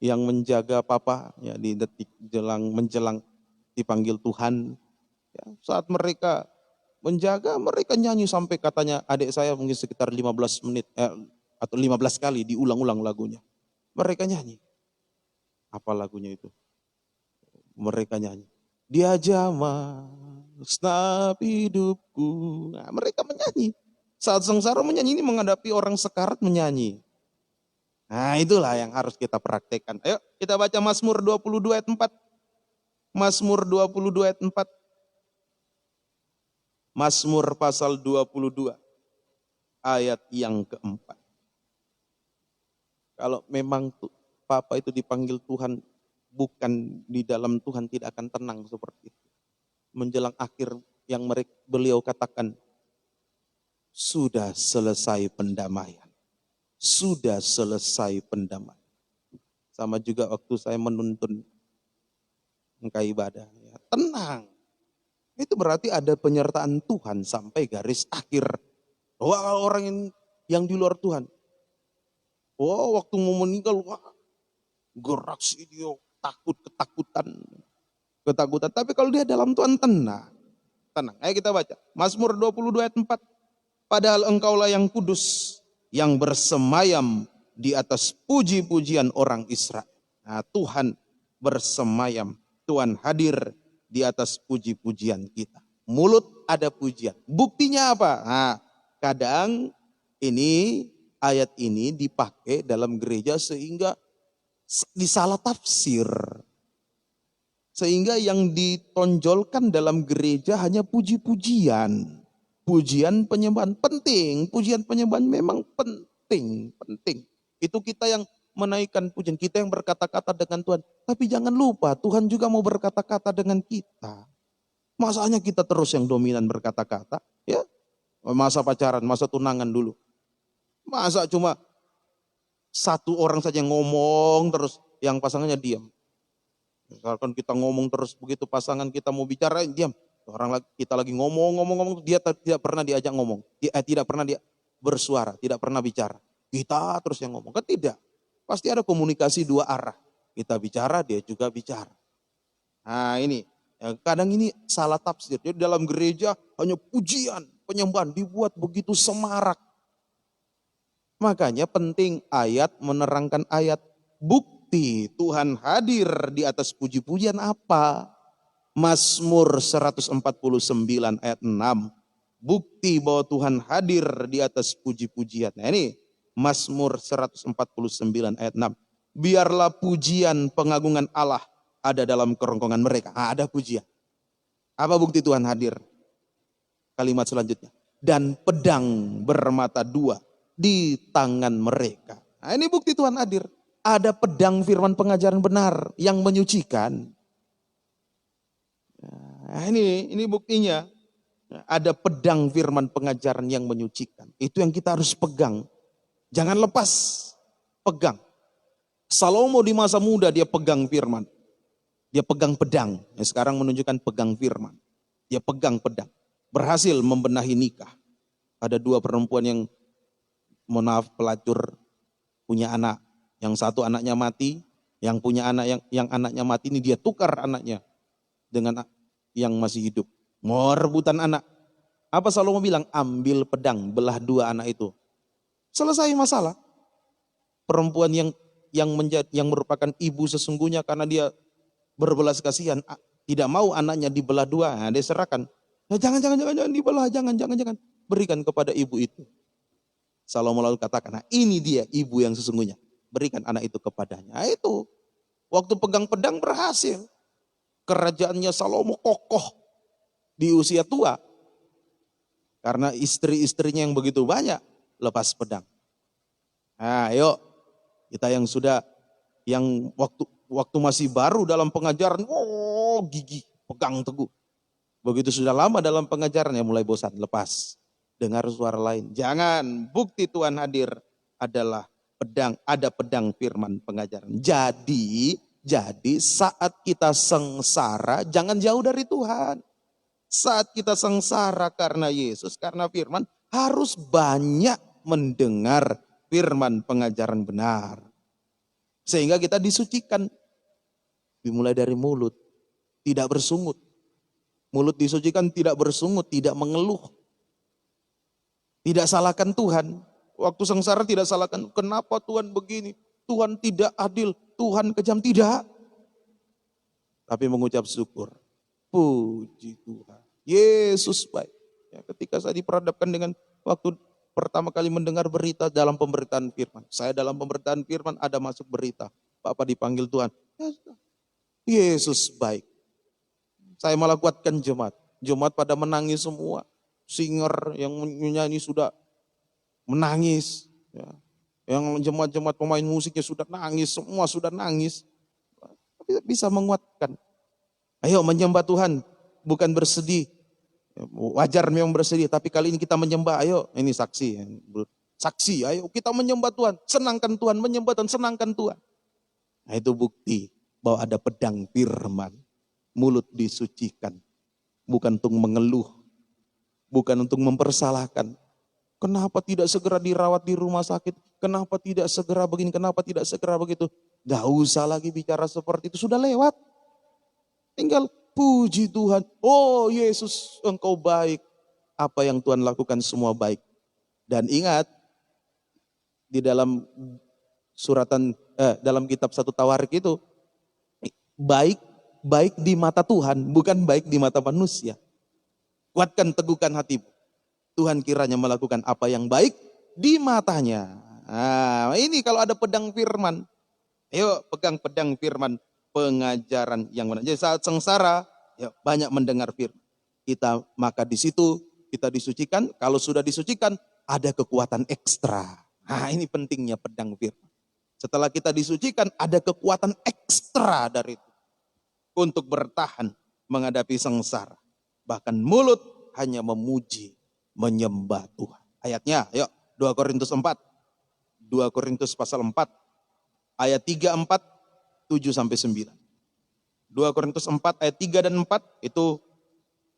yang menjaga papa ya di detik menjelang dipanggil Tuhan. Ya, saat mereka menjaga, mereka nyanyi sampai katanya adik saya mungkin sekitar 15 menit atau 15 kali diulang-ulang lagunya. Mereka nyanyi. Apa lagunya itu? Mereka nyanyi. Dia jamah segenap hidupku. Nah, mereka menyanyi. Saat sengsara menyanyi ini menghadapi orang sekarat menyanyi. Nah, itulah yang harus kita praktekkan. Ayo kita baca Mazmur 22 ayat 4. Mazmur 22 ayat 4. Mazmur pasal 22 ayat yang keempat. Kalau memang Papa itu dipanggil Tuhan, bukan di dalam Tuhan tidak akan tenang seperti itu. Menjelang akhir yang beliau katakan, sudah selesai pendamaian. Sudah selesai pendamaian. Sama juga waktu saya menuntun engkau ibadah. Ya, tenang. Itu berarti ada penyertaan Tuhan sampai garis akhir. Wah, orang yang di luar Tuhan. Wah, waktu mau meninggal, wah, gerak sih dia, ketakutan. Tapi kalau dia dalam Tuhan tenang. Ayo kita baca. Mazmur 22 ayat 4. Padahal engkaulah yang kudus, yang bersemayam di atas puji-pujian orang Israel. Nah, Tuhan bersemayam, Tuhan hadir di atas puji-pujian kita. Mulut ada pujian. Buktinya apa? Nah, kadang ayat ini dipakai dalam gereja sehingga disalah tafsir. Sehingga yang ditonjolkan dalam gereja hanya puji-pujian. Pujian penyembahan penting, pujian penyembahan memang penting. Itu kita yang menaikkan pujian, kita yang berkata-kata dengan Tuhan. Tapi jangan lupa Tuhan juga mau berkata-kata dengan kita. Masanya kita terus yang dominan berkata-kata, ya? Masa pacaran, masa tunangan dulu. Masa cuma satu orang saja yang ngomong terus, yang pasangannya diam. Misalkan kita ngomong terus begitu pasangan kita mau bicara, diam. Kita lagi ngomong, dia tidak pernah diajak ngomong. Tidak pernah dia bersuara, tidak pernah bicara. Kita terus yang ngomong. Kan tidak. Pasti ada komunikasi dua arah. Kita bicara, dia juga bicara. Nah ini, kadang ini salah tafsir. Jadi dalam gereja hanya pujian, penyembahan dibuat begitu semarak. Makanya penting ayat menerangkan ayat. Bukti Tuhan hadir di atas puji-pujian apa? Mazmur 149 ayat 6. Bukti bahwa Tuhan hadir di atas puji-pujian. Nah ini Mazmur 149 ayat 6. Biarlah pujian pengagungan Allah ada dalam kerongkongan mereka. Ada pujian. Apa bukti Tuhan hadir? Kalimat selanjutnya. Dan pedang bermata dua di tangan mereka. Nah ini bukti Tuhan hadir. Ada pedang firman pengajaran benar yang menyucikan. Nah, ini buktinya. Ada pedang firman pengajaran yang menyucikan. Itu yang kita harus pegang. Jangan lepas. Pegang. Salomo di masa muda dia pegang firman. Dia pegang pedang. Sekarang menunjukkan pegang firman. Dia pegang pedang. Berhasil membenahi nikah. Ada dua perempuan yang pelacur punya anak. Yang satu anaknya mati. Yang punya anak yang anaknya mati ini dia tukar anaknya dengan yang masih hidup. Mau rebutan anak. Apa Salomo bilang? Ambil pedang, belah dua anak itu. Selesai masalah. perempuan yang merupakan ibu sesungguhnya karena dia berbelas kasihan, tidak mau anaknya dibelah dua, nah, dia serahkan. Nah, jangan dibelah, jangan. Berikan kepada ibu itu. Salomo lalu katakan, nah ini dia ibu yang sesungguhnya. Berikan anak itu kepadanya. Nah, itu waktu pegang pedang berhasil. Kerajaannya Salomo kokoh di usia tua. Karena istri-istrinya yang begitu banyak lepas pedang. Nah, yuk kita yang sudah yang waktu masih baru dalam pengajaran, gigih, pegang teguh. Begitu sudah lama dalam pengajaran ya mulai bosan, lepas. Dengar suara lain. Jangan, bukti Tuhan hadir adalah ada pedang firman pengajaran. Jadi saat kita sengsara jangan jauh dari Tuhan. Saat kita sengsara karena Yesus, karena firman, harus banyak mendengar firman pengajaran benar. Sehingga kita disucikan. Dimulai dari mulut, tidak bersungut. Mulut disucikan tidak bersungut, tidak mengeluh. Tidak salahkan Tuhan. Waktu sengsara tidak salahkan, kenapa Tuhan begini? Tuhan tidak adil, Tuhan kejam, tidak. Tapi mengucap syukur. Puji Tuhan. Yesus baik. Ya, ketika saya diperhadapkan dengan waktu pertama kali mendengar berita dalam pemberitaan firman. Saya dalam pemberitaan firman ada masuk berita. Bapak dipanggil Tuhan. Yesus baik. Saya malah kuatkan jemaat. Jemaat pada menangis semua. Singer yang menyanyi sudah menangis. Ya. Yang jemaat-jemaat pemain musiknya sudah nangis. Semua sudah nangis. Tapi bisa menguatkan. Ayo menyembah Tuhan. Bukan bersedih. Wajar memang bersedih. Tapi kali ini kita menyembah. Ayo ini saksi. Saksi. Ayo kita menyembah Tuhan. Senangkan Tuhan. Menyembah Tuhan. Senangkan Tuhan. Nah itu bukti bahwa ada pedang firman. Mulut disucikan. Bukan untuk mengeluh. Bukan untuk mempersalahkan. Kenapa tidak segera dirawat di rumah sakit? Kenapa tidak segera begini? Kenapa tidak segera begitu? Gak usah lagi bicara seperti itu. Sudah lewat. Tinggal puji Tuhan. Oh Yesus, Engkau baik. Apa yang Tuhan lakukan semua baik. Dan ingat, di dalam dalam kitab 1 Tawarik itu, baik di mata Tuhan, bukan baik di mata manusia. Kuatkan, teguhkan hatimu. Tuhan kiranya melakukan apa yang baik di matanya. Nah, ini kalau ada pedang firman. Ayo pegang pedang firman pengajaran yang benar. Jadi saat sengsara, ya banyak mendengar firman. Maka di situ kita disucikan. Kalau sudah disucikan, ada kekuatan ekstra. Nah, ini pentingnya pedang firman. Setelah kita disucikan, ada kekuatan ekstra dari itu. Untuk bertahan menghadapi sengsara. Bahkan mulut hanya memuji, menyembah Tuhan. Ayatnya, yuk 2 Korintus 4. 2 Korintus pasal 4. Ayat 3, 4, 7 sampai 9. 2 Korintus 4 ayat 3 dan 4 itu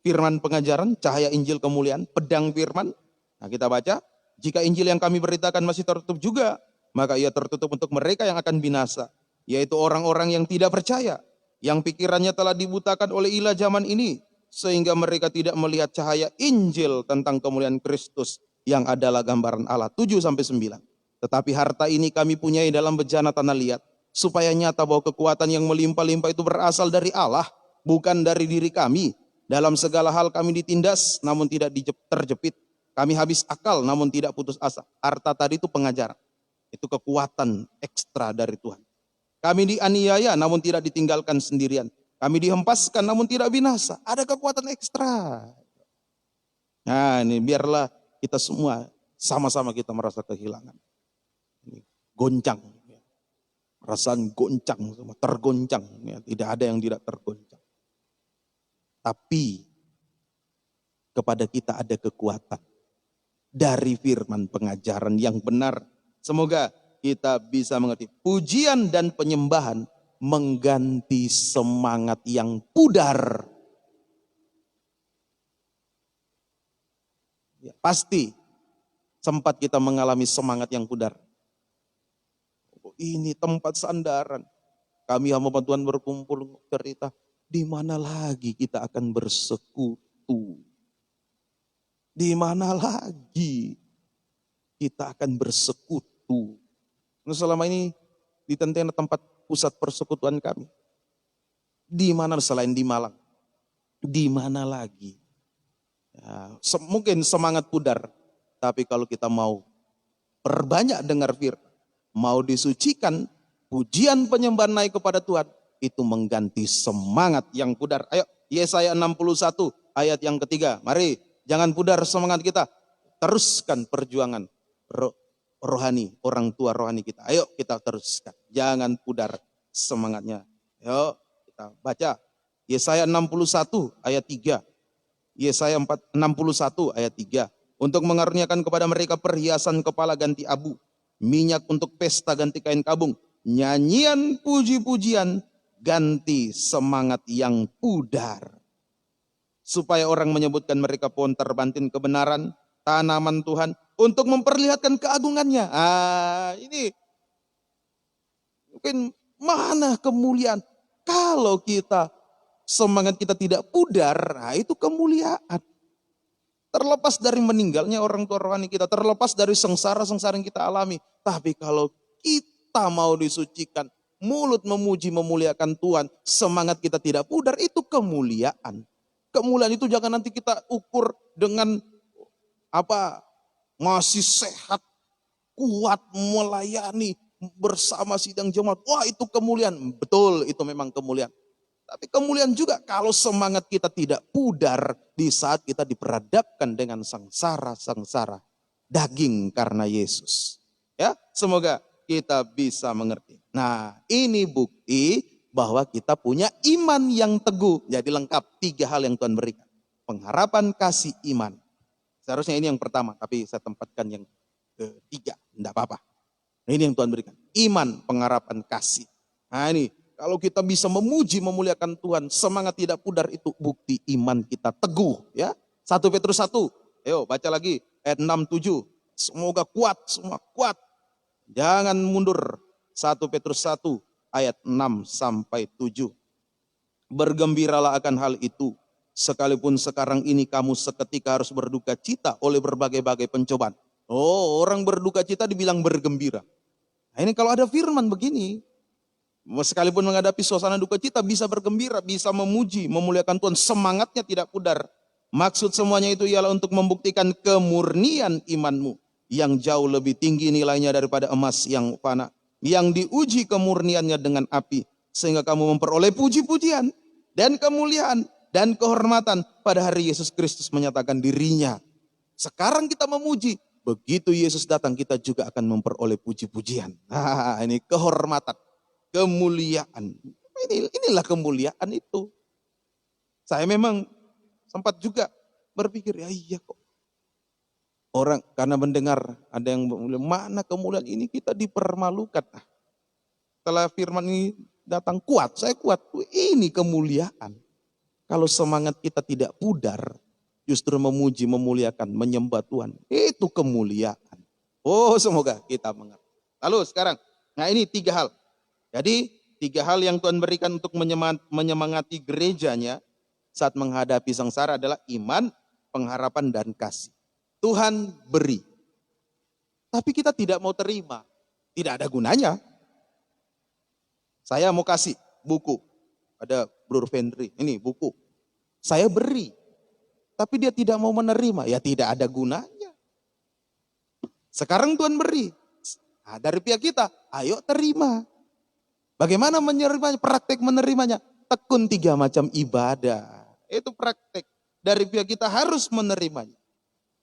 firman pengajaran, cahaya Injil kemuliaan, pedang firman. Nah kita baca, jika Injil yang kami beritakan masih tertutup juga, maka ia tertutup untuk mereka yang akan binasa, yaitu orang-orang yang tidak percaya, yang pikirannya telah dibutakan oleh ilah zaman ini, sehingga mereka tidak melihat cahaya Injil tentang kemuliaan Kristus yang adalah gambaran Allah. 7 sampai 9. Tetapi harta ini kami punyai dalam bejana tanah liat, supaya nyata bahwa kekuatan yang melimpah-limpah itu berasal dari Allah, bukan dari diri kami. Dalam segala hal kami ditindas, namun tidak terjepit. Kami habis akal, namun tidak putus asa. Harta tadi itu pengajaran. Itu kekuatan ekstra dari Tuhan. Kami dianiaya, namun tidak ditinggalkan sendirian. Kami dihempaskan, namun tidak binasa. Ada kekuatan ekstra. Nah ini biarlah kita semua sama-sama kita merasa kehilangan. Goncang. Perasaan goncang, tergoncang. Tidak ada yang tidak tergoncang. Tapi kepada kita ada kekuatan dari firman pengajaran yang benar. Semoga kita bisa mengerti. Pujian dan penyembahan mengganti semangat yang pudar. Ya, pasti sempat kita mengalami semangat yang pudar. Ini tempat sandaran. Kami hamba Tuhan berkumpul cerita. Di mana lagi kita akan bersekutu? Di mana lagi kita akan bersekutu? Selama ini di tentena tempat pusat persekutuan kami. Di mana selain di Malang? Di mana lagi? Ya, mungkin semangat pudar. Tapi kalau kita mau perbanyak dengar firman, mau disucikan, pujian penyembahan naik kepada Tuhan, itu mengganti semangat yang pudar. Ayo, Yesaya 61 ayat yang ketiga. Mari, jangan pudar semangat kita. Teruskan perjuangan rohani, orang tua rohani kita. Ayo kita teruskan. Jangan pudar semangatnya. Ayo kita baca. Yesaya 61 ayat 3. Yesaya 61 ayat 3. Untuk mengaruniakan kepada mereka perhiasan kepala ganti abu, minyak untuk pesta ganti kain kabung, nyanyian puji-pujian ganti semangat yang pudar. Supaya orang menyebutkan mereka pohon terbantin kebenaran, tanaman Tuhan, untuk memperlihatkan keagungannya. Ini mungkin mana kemuliaan. Kalau kita semangat kita tidak pudar, itu kemuliaan. Terlepas dari meninggalnya orang tua rohani kita, terlepas dari sengsara-sengsara yang kita alami. Tapi kalau kita mau disucikan, mulut memuji memuliakan Tuhan, semangat kita tidak pudar, itu kemuliaan. Kemuliaan itu jangan nanti kita ukur dengan masih sehat, kuat, melayani bersama sidang jemaat. Wah, itu kemuliaan. Betul, itu memang kemuliaan. Tapi kemuliaan juga kalau semangat kita tidak pudar di saat kita diperhadapkan dengan sengsara-sengsara daging karena Yesus. Ya, semoga kita bisa mengerti. Nah, ini bukti bahwa kita punya iman yang teguh. Jadi lengkap 3 hal yang Tuhan berikan. Pengharapan, kasih, iman. Seharusnya ini yang pertama, tapi saya tempatkan yang ketiga. Tidak apa-apa. Ini yang Tuhan berikan. Iman, pengharapan, kasih. Nah ini. Kalau kita bisa memuji, memuliakan Tuhan, semangat tidak pudar, itu bukti iman kita teguh. Ya, 1 Petrus 1, ayo baca lagi, ayat 6-7. Semoga kuat, semua kuat. Jangan mundur. 1 Petrus 1, ayat 6-7. Bergembiralah akan hal itu, sekalipun sekarang ini kamu seketika harus berduka cita oleh berbagai-bagai pencobaan. Oh, orang berduka cita dibilang bergembira. Nah ini kalau ada firman begini, sekalipun menghadapi suasana duka cita bisa bergembira, bisa memuji, memuliakan Tuhan. Semangatnya tidak pudar. Maksud semuanya itu ialah untuk membuktikan kemurnian imanmu yang jauh lebih tinggi nilainya daripada emas yang fana, yang diuji kemurniannya dengan api, sehingga kamu memperoleh puji-pujian dan kemuliaan dan kehormatan pada hari Yesus Kristus menyatakan dirinya. Sekarang kita memuji, begitu Yesus datang kita juga akan memperoleh puji-pujian. Nah, ini kehormatan. Kemuliaan. Inilah kemuliaan itu. Saya memang sempat juga berpikir, ya iya kok. Orang karena mendengar ada yang mana kemuliaan ini kita dipermalukan. Setelah firman ini datang kuat, saya kuat. Ini kemuliaan. Kalau semangat kita tidak pudar, justru memuji, memuliakan, menyembah Tuhan. Itu kemuliaan. Oh semoga kita mengerti. Lalu sekarang, nah ini 3 hal. Jadi 3 hal yang Tuhan berikan untuk menyemangati gerejanya saat menghadapi sengsara adalah iman, pengharapan, dan kasih. Tuhan beri. Tapi kita tidak mau terima. Tidak ada gunanya. Saya mau kasih buku. Ada Brur Vendri, ini buku. Saya beri. Tapi dia tidak mau menerima. Ya tidak ada gunanya. Sekarang Tuhan beri. Nah, dari pihak kita, ayo terima. Bagaimana menerimanya? Praktek menerimanya. Tekun 3 macam ibadah. Itu praktek. Dari pihak kita harus menerimanya.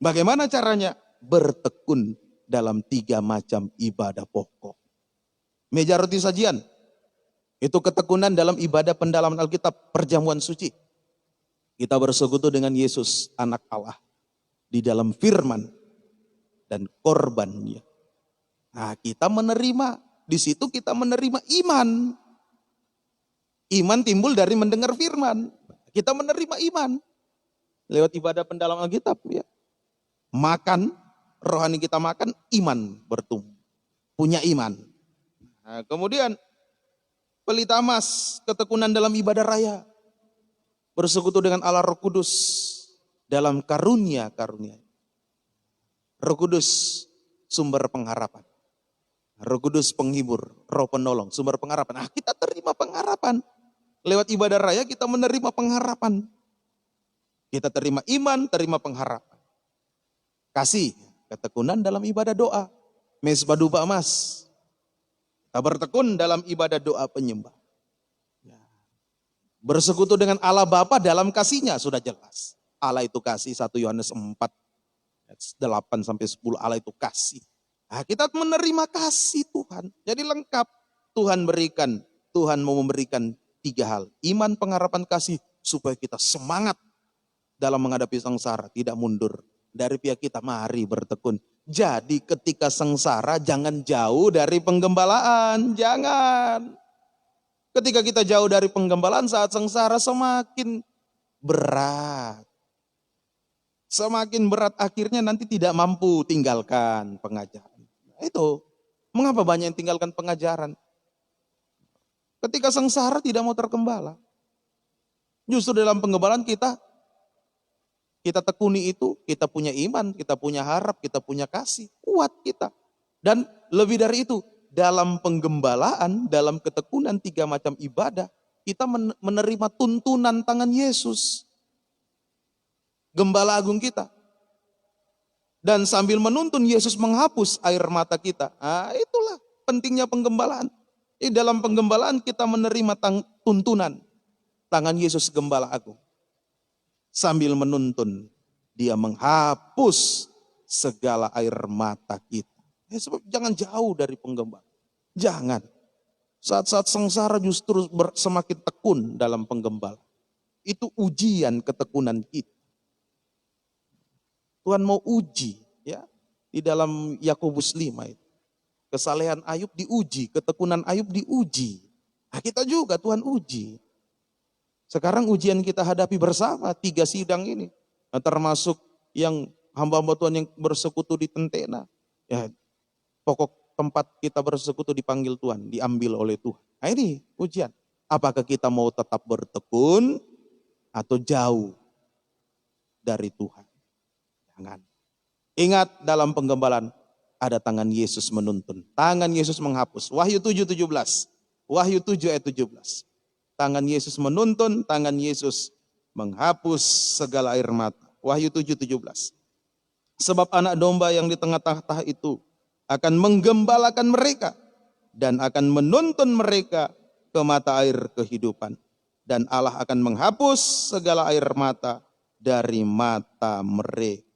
Bagaimana caranya? Bertekun dalam 3 macam ibadah pokok. Meja roti sajian. Itu ketekunan dalam ibadah pendalaman Alkitab. Perjamuan suci. Kita bersekutu dengan Yesus, anak Allah. Di dalam firman dan korbannya. Nah kita menerima. Di situ kita menerima iman. Iman timbul dari mendengar firman. Kita menerima iman. Lewat ibadah pendalaman Alkitab. Ya. Makan, rohani kita makan, iman bertumbuh. Punya iman. Nah, kemudian pelita emas, ketekunan dalam ibadah raya. Bersekutu dengan Allah Roh Kudus dalam karunia-karunia. Roh Kudus sumber pengharapan. Roh Kudus penghibur, Roh penolong, sumber pengharapan. Kita terima pengharapan. Lewat ibadah raya kita menerima pengharapan. Kita terima iman, terima pengharapan. Kasih, ketekunan dalam ibadah doa. Mesbah dupa emas. Kita bertekun dalam ibadah doa penyembah. Bersekutu dengan Allah Bapa dalam kasihnya sudah jelas. Allah itu kasih, 1 Yohanes 4, 8-10, Allah itu kasih. Nah, kita menerima kasih Tuhan. Jadi lengkap. Tuhan berikan, Tuhan mau memberikan 3 hal. Iman, pengharapan, kasih. Supaya kita semangat dalam menghadapi sengsara. Tidak mundur. Dari pihak kita, mari bertekun. Jadi ketika sengsara jangan jauh dari penggembalaan. Jangan. Ketika kita jauh dari penggembalaan saat sengsara semakin berat. Semakin berat akhirnya nanti tidak mampu tinggalkan pengajaran. Itu mengapa banyak yang tinggalkan pengajaran. Ketika sengsara tidak mau tergembala. Justru dalam penggembalaan kita tekuni itu, kita punya iman, kita punya harap, kita punya kasih, kuat kita. Dan lebih dari itu, dalam penggembalaan, dalam ketekunan 3 macam ibadah, kita menerima tuntunan tangan Yesus. Gembala agung kita. Dan sambil menuntun Yesus menghapus air mata kita. Nah, itulah pentingnya penggembalaan. Di dalam penggembalaan kita menerima tuntunan tangan Yesus Gembala Agung. Sambil menuntun, dia menghapus segala air mata kita. Sebab jangan jauh dari penggembala. Jangan. Saat-saat sengsara justru semakin tekun dalam penggembala. Itu ujian ketekunan kita. Tuhan mau uji, ya, di dalam Yakobus 5 itu. Kesalehan Ayub diuji, ketekunan Ayub diuji. Nah, kita juga Tuhan uji. Sekarang ujian kita hadapi bersama 3 sidang ini. Nah, termasuk yang hamba-hamba Tuhan yang bersekutu di Tentena. Ya, pokok tempat kita bersekutu dipanggil Tuhan, diambil oleh Tuhan. Nah, ini ujian. Apakah kita mau tetap bertekun atau jauh dari Tuhan? Jangan. Ingat dalam penggembalaan ada tangan Yesus menuntun. Tangan Yesus menghapus. Wahyu 7:17. Wahyu 7 ayat 17. Tangan Yesus menuntun, tangan Yesus menghapus segala air mata. Wahyu 7:17. Sebab anak domba yang di tengah tahta itu akan menggembalakan mereka dan akan menuntun mereka ke mata air kehidupan. Dan Allah akan menghapus segala air mata dari mata mereka.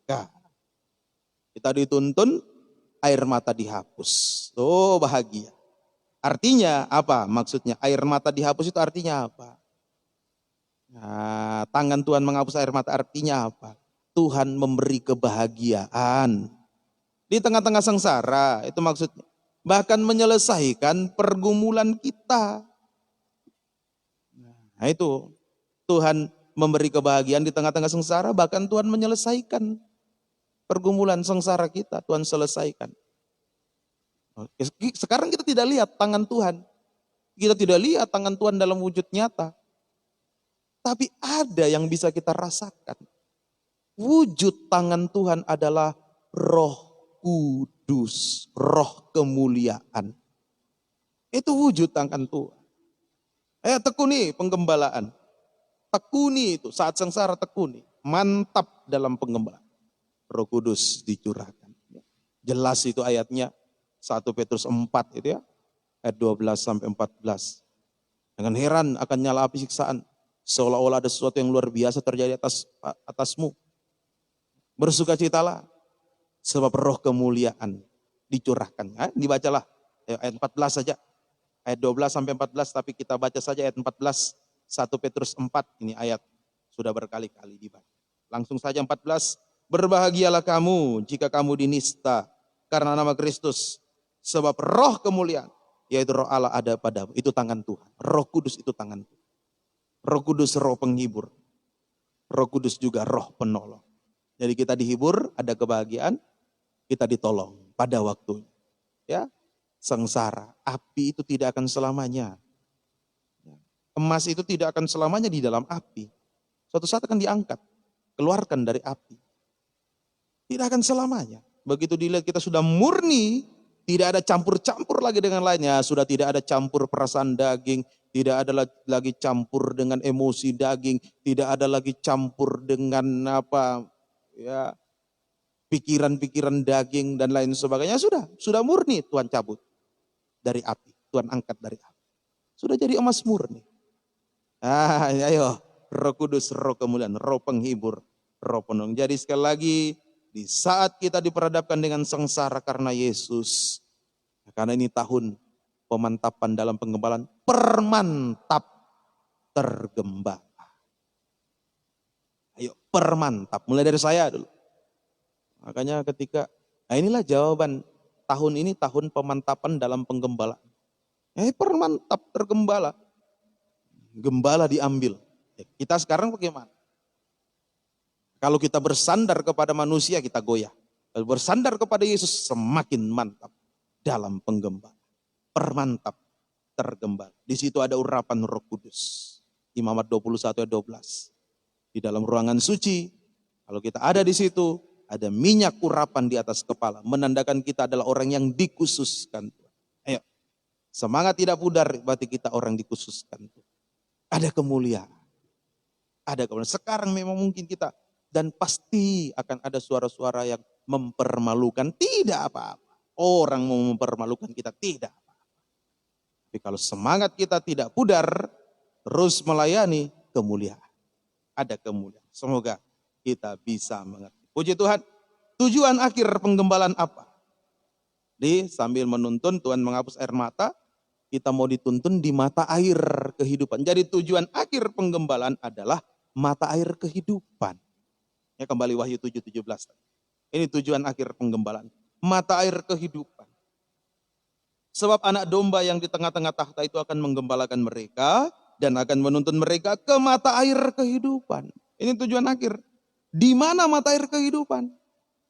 Kita dituntun, air mata dihapus. Oh, bahagia. Artinya apa? Maksudnya air mata dihapus itu artinya apa? Nah, tangan Tuhan menghapus air mata artinya apa? Tuhan memberi kebahagiaan. Di tengah-tengah sengsara, itu maksudnya. Bahkan menyelesaikan pergumulan kita. Nah, itu. Tuhan memberi kebahagiaan di tengah-tengah sengsara, bahkan Tuhan menyelesaikan pergumulan sengsara kita. Tuhan selesaikan. Sekarang kita tidak lihat tangan Tuhan. Kita tidak lihat tangan Tuhan dalam wujud nyata. Tapi ada yang bisa kita rasakan. Wujud tangan Tuhan adalah Roh Kudus, Roh kemuliaan. Itu wujud tangan Tuhan. Tekuni penggembalaan. Tekuni itu, saat sengsara tekuni. Mantap dalam penggembalaan. Roh Kudus dicurahkan. Jelas itu ayatnya. 1 Petrus 4 itu ya. Ayat 12-14. Dengan heran akan nyala api siksaan. Seolah-olah ada sesuatu yang luar biasa terjadi atasmu. Bersukacitalah. Sebab roh kemuliaan dicurahkan. Dibacalah ayat 14 saja. Ayat 12-14 tapi kita baca saja ayat 14. 1 Petrus 4 ini ayat sudah berkali-kali dibaca. Langsung saja 14. Berbahagialah kamu jika kamu dinista karena nama Kristus. Sebab roh kemuliaan yaitu roh Allah ada padamu. Itu tangan Tuhan. Roh Kudus itu tangan Tuhan. Roh Kudus roh penghibur. Roh Kudus juga roh penolong. Jadi kita dihibur, ada kebahagiaan, kita ditolong pada waktunya. Ya, sengsara, api itu tidak akan selamanya. Emas itu tidak akan selamanya di dalam api. Suatu saat akan diangkat, keluarkan dari api. Tidak akan selamanya. Begitu dilihat kita sudah murni Tidak ada campur-campur lagi dengan lainnya. Sudah tidak ada campur perasaan daging. Tidak ada lagi campur dengan emosi daging. Tidak ada lagi campur dengan ya pikiran-pikiran daging dan lain sebagainya. Sudah murni Tuhan cabut dari api. Tuhan angkat dari api. Sudah jadi emas murni. Ayo, Roh Kudus, Roh kemuliaan, Roh penghibur, Roh penolong. Jadi sekali lagi, di saat kita diperhadapkan dengan sengsara karena Yesus, karena ini tahun pemantapan dalam penggembalaan, permantap tergembala. Ayo, permantap. Mulai dari saya dulu. Makanya inilah jawaban tahun ini, tahun pemantapan dalam penggembalaan. Permantap tergembala. Gembala diambil. Kita sekarang bagaimana? Kalau kita bersandar kepada manusia, kita goyah. Kalau bersandar kepada Yesus, semakin mantap dalam penggembala. Permantap tergembala. Di situ ada urapan Roh Kudus. Imamat 21 ayat 12. Di dalam ruangan suci, kalau kita ada di situ, ada minyak urapan di atas kepala. Menandakan kita adalah orang yang dikhususkan. Ayo, semangat tidak pudar, berarti kita orang dikhususkan. Ada kemuliaan. Ada kemuliaan. Sekarang memang mungkin kita, dan pasti akan ada suara-suara yang mempermalukan. Tidak apa-apa. Orang mau mempermalukan kita, tidak apa-apa. Tapi kalau semangat kita tidak pudar, terus melayani, kemuliaan. Ada kemuliaan. Semoga kita bisa mengerti. Puji Tuhan. Tujuan akhir penggembalaan apa? Sambil menuntun, Tuhan menghapus air mata. Kita mau dituntun di mata air kehidupan. Jadi tujuan akhir penggembalaan adalah mata air kehidupan. Ya, kembali Wahyu 7:17. Ini tujuan akhir penggembalaan. Mata air kehidupan. Sebab anak domba yang di tengah-tengah tahta itu akan menggembalakan mereka dan akan menuntun mereka ke mata air kehidupan. Ini tujuan akhir. Di mana mata air kehidupan?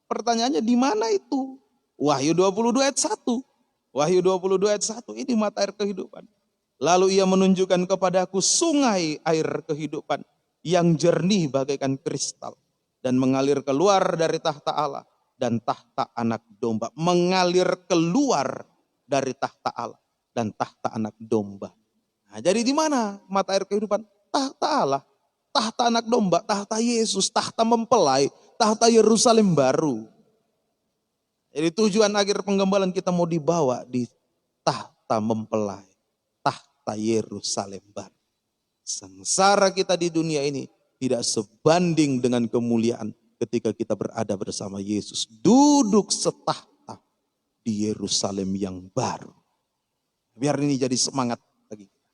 Pertanyaannya di mana itu? Wahyu 22 ayat 1. Wahyu 22 ayat 1, ini mata air kehidupan. Lalu ia menunjukkan kepadaku sungai air kehidupan yang jernih bagaikan kristal. Dan mengalir keluar dari tahta Allah dan tahta anak domba. Mengalir keluar dari tahta Allah dan tahta anak domba. Nah, jadi di mana mata air kehidupan? Tahta Allah, tahta anak domba, tahta Yesus, tahta mempelai, tahta Yerusalem baru. Jadi tujuan akhir penggembalaan kita mau dibawa di tahta mempelai, tahta Yerusalem baru. Sengsara kita di dunia ini tidak sebanding dengan kemuliaan ketika kita berada bersama Yesus. Duduk setahta di Yerusalem yang baru. Biar ini jadi semangat bagi kita.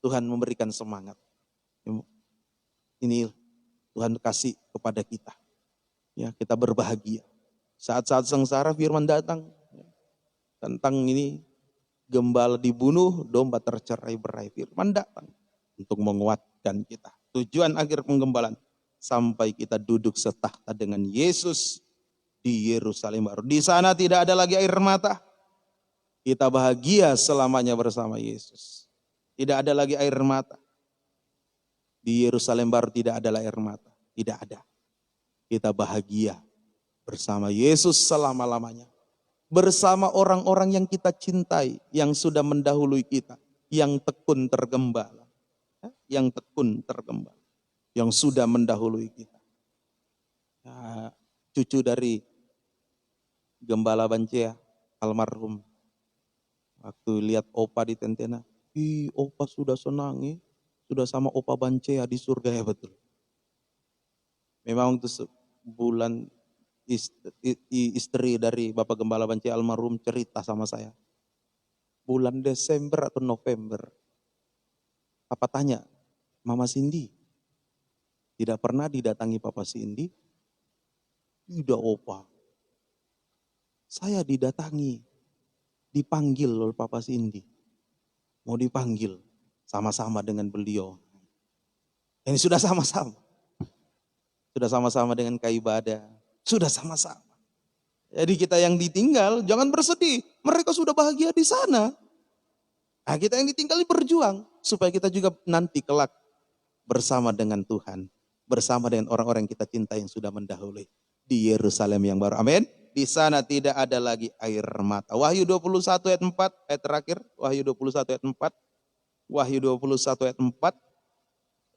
Tuhan memberikan semangat. Ini Tuhan kasih kepada kita. Ya, kita berbahagia. Saat-saat sengsara firman datang tentang ini, gembala dibunuh, domba tercerai-berai. Firman datang untuk menguatkan kita. Tujuan akhir penggembalaan sampai kita duduk setahta dengan Yesus di Yerusalem baru. Di sana tidak ada lagi air mata. Kita bahagia selamanya bersama Yesus. Tidak ada lagi air mata. Di Yerusalem baru tidak ada air mata. Tidak ada. Kita bahagia bersama Yesus selama-lamanya. Bersama orang-orang yang kita cintai, yang sudah mendahului kita, yang tekun tergembala. Yang tekun tergembala. Yang sudah mendahului kita. Nah, cucu dari Gembala Bancea, almarhum. Waktu lihat Opa di Tentena, Opa sudah senang ya. Sudah sama Opa Bancea di surga, ya betul. Memang untuk sebulan istri dari Bapak Gembala Bancea almarhum cerita sama saya. Bulan Desember atau November. Papa tanya, Mama Cindy, tidak pernah didatangi Papa Cindy? Tidak, Opa. Saya didatangi, dipanggil oleh Papa Cindy. Mau dipanggil sama-sama dengan beliau. Ini sudah sama-sama. Sudah sama-sama dengan kaibadah. Sudah sama-sama. Jadi kita yang ditinggal jangan bersedih. Mereka sudah bahagia di sana. Nah, kita yang ditinggal berjuang. Supaya kita juga nanti kelak bersama dengan Tuhan. Bersama dengan orang-orang yang kita cinta yang sudah mendahului. Di Yerusalem yang baru. Amin. Di sana tidak ada lagi air mata. Wahyu 21 ayat 4, ayat terakhir. Wahyu 21 ayat 4. Wahyu 21 ayat 4.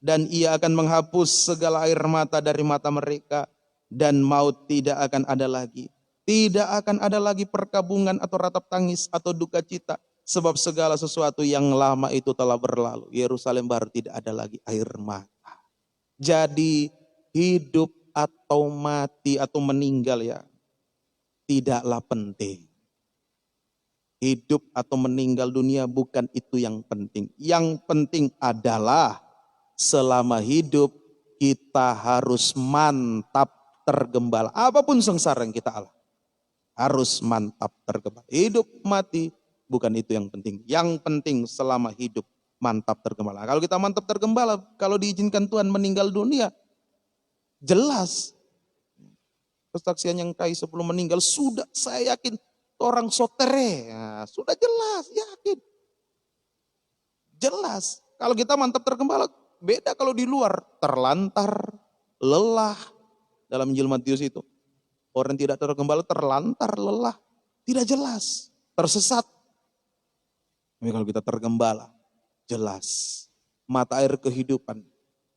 Dan ia akan menghapus segala air mata dari mata mereka. Dan maut tidak akan ada lagi. Tidak akan ada lagi perkabungan atau ratap tangis atau duka cita. Sebab segala sesuatu yang lama itu telah berlalu. Yerusalem baru tidak ada lagi air mata. Jadi hidup atau mati atau meninggal ya, tidaklah penting. Hidup atau meninggal dunia bukan itu yang penting. Yang penting adalah selama hidup kita harus mantap tergembala. Apapun sengsara yang kita alami, harus mantap tergembala. Hidup mati bukan itu yang penting. Yang penting selama hidup mantap tergembala. Kalau kita mantap tergembala, kalau diizinkan Tuhan meninggal dunia, jelas kesaksian yang kai sebelum meninggal sudah, saya yakin orang sotere, ya, sudah jelas, yakin. Jelas. Kalau kita mantap tergembala, beda kalau di luar, terlantar, lelah. Dalam Injil Matius itu, orang tidak tergembala, terlantar, lelah, tidak jelas, tersesat. Tapi kalau kita tergembala, jelas. Mata air kehidupan,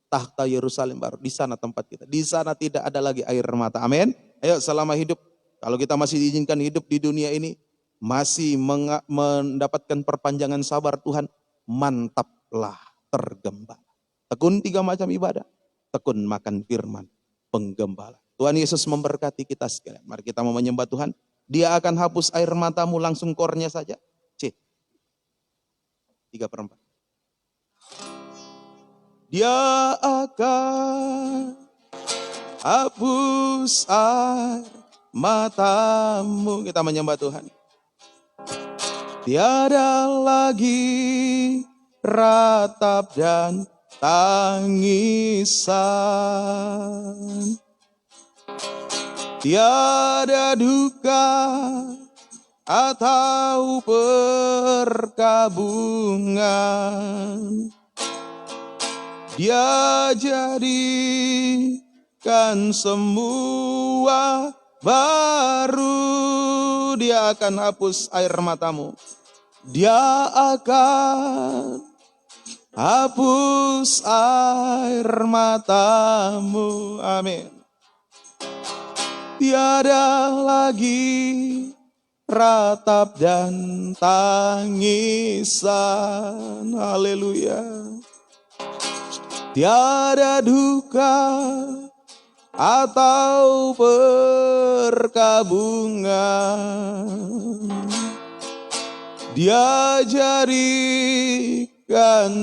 tahta Yerusalem baru, di sana tempat kita. Di sana tidak ada lagi air mata. Amin. Ayo selama hidup, kalau kita masih diizinkan hidup di dunia ini, masih mendapatkan perpanjangan sabar Tuhan, mantaplah tergembala. Tekun 3 macam ibadah, tekun makan firman, penggembala. Tuhan Yesus memberkati kita sekalian. Mari kita mau menyembah Tuhan. Dia akan hapus air matamu, langsung kornya saja. C. 3/4. Dia akan hapus air matamu. Kita menyembah Tuhan. Tiada lagi ratap dan tangisan. Tiada duka atau perkabungan. Dia jadikan semua baru. Dia akan hapus air matamu. Dia akan hapus air matamu. Amin. Tiada lagi ratap dan tangisan. Haleluya. Tiada duka atau perkabungan. Dia jadikan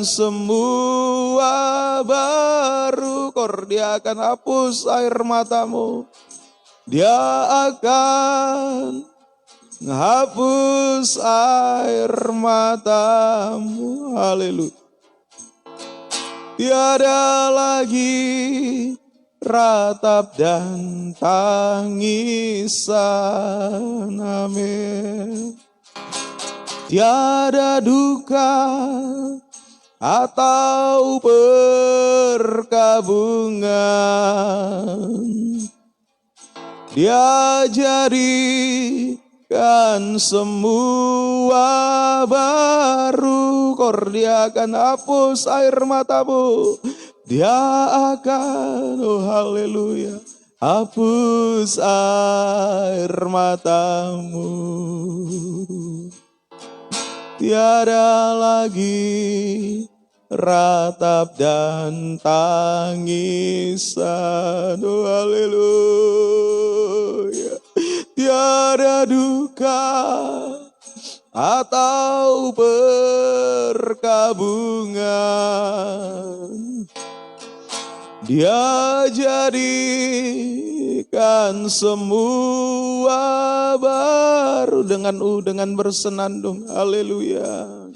semua baru. Dia akan hapus air matamu. Dia akan hapus air matamu. Haleluya. Tiada lagi ratap dan tangisan. Amin. Tiada duka atau perkabungan. Dia jadikan semua baru. Dia akan hapus air matamu. Dia akan, oh haleluya, hapus air matamu. Tiada lagi ratap dan tangisan. Oh haleluya. Tiada duka atau perkabungan. Dia jadikan semua baru dengan bersenandung. Haleluya.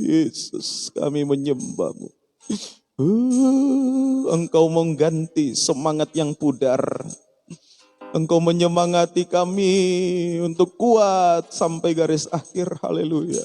Yesus, kami menyembah-Mu. Engkau mengganti semangat yang pudar. Engkau menyemangati kami untuk kuat sampai garis akhir. Haleluya.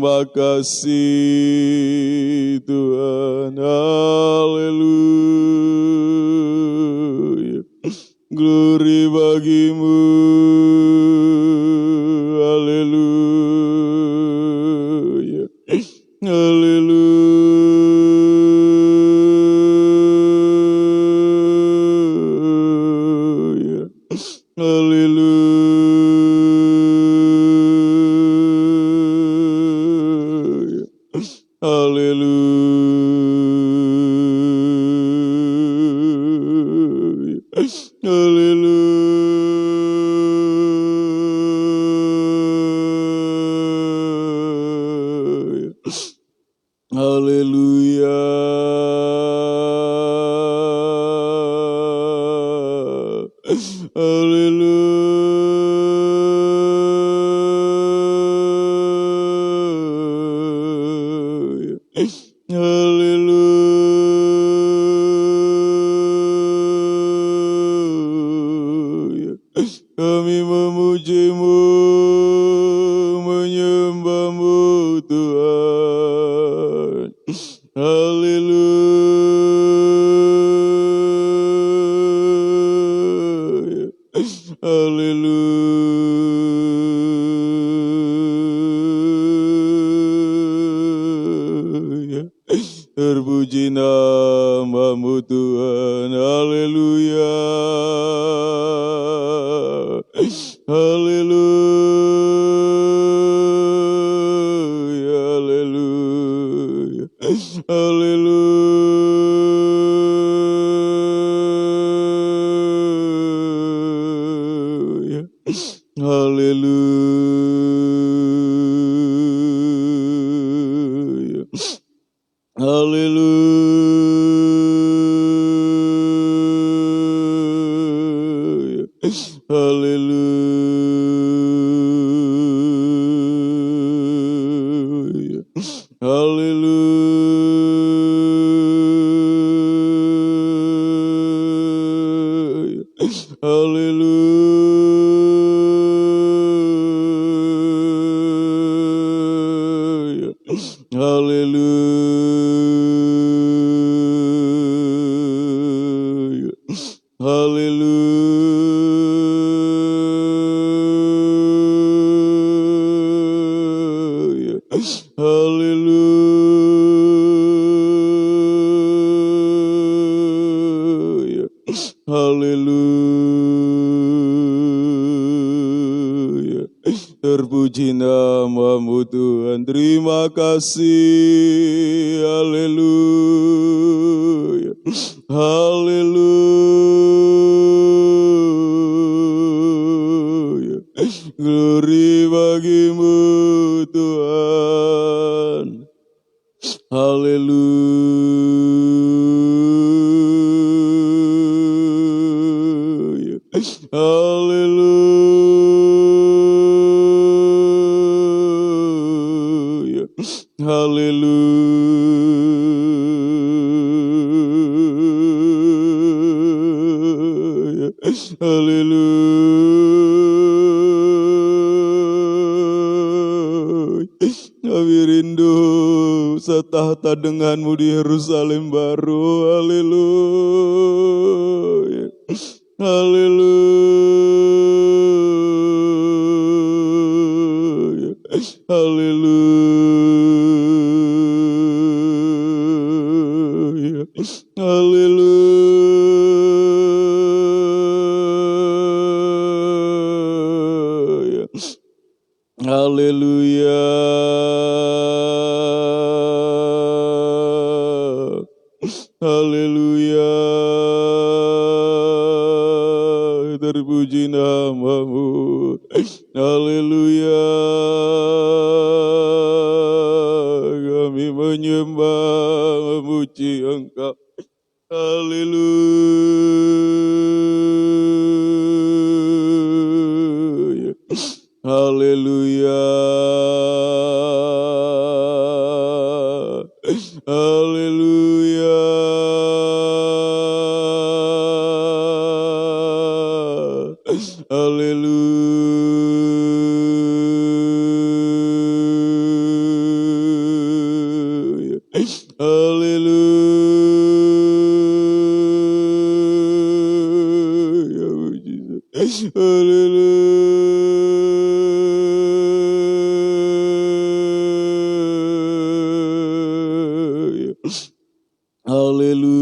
Terima kasih Tuhan. Haleluya. Glory bagimu. Haleluya. Haleluya. Haleluya. Haleluya. Haleluya. Haleluya. Haleluya. Haleluya. Kami memujimu, menyembahmu Tuhan. Haleluya. Haleluya. Terpuji namamu Tuhan. Haleluya. Haleluya. Haleluya. Haleluya. Haleluya. Haleluya. Haleluya. Haleluya. Haleluya. Haleluya. Haleluya. Haleluya. Haleluya. Terpuji namamu Tuhan. Terima kasih. Haleluya. Haleluya. Glory bagimu Tuhan. Haleluya. Haleluya. Haleluya. Haleluya. Kami rindu setahta denganmu di Yerusalem baru. Haleluya. Haleluya. Haleluya. Haleluya. Haleluya. Haleluya. Terpuji namamu. Haleluya. Kami menyembah, memuji Engkau. Haleluya. Haleluya. Haleluya. Haleluya. Haleluya. Haleluya.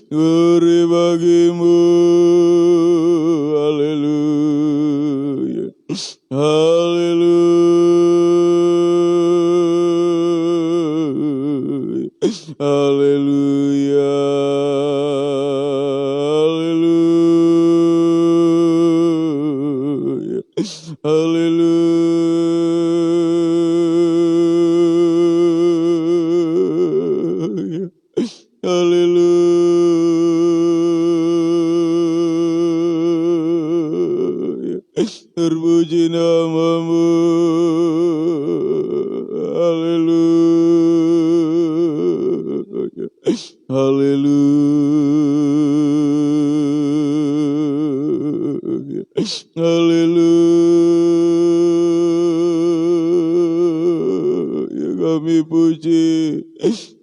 Glory bagimu. Haleluya. Haleluya. Haleluya. Haleluya. Haleluya. Haleluya. Terpuji namamu. Haleluya. Haleluya. Haleluya. Kami puji,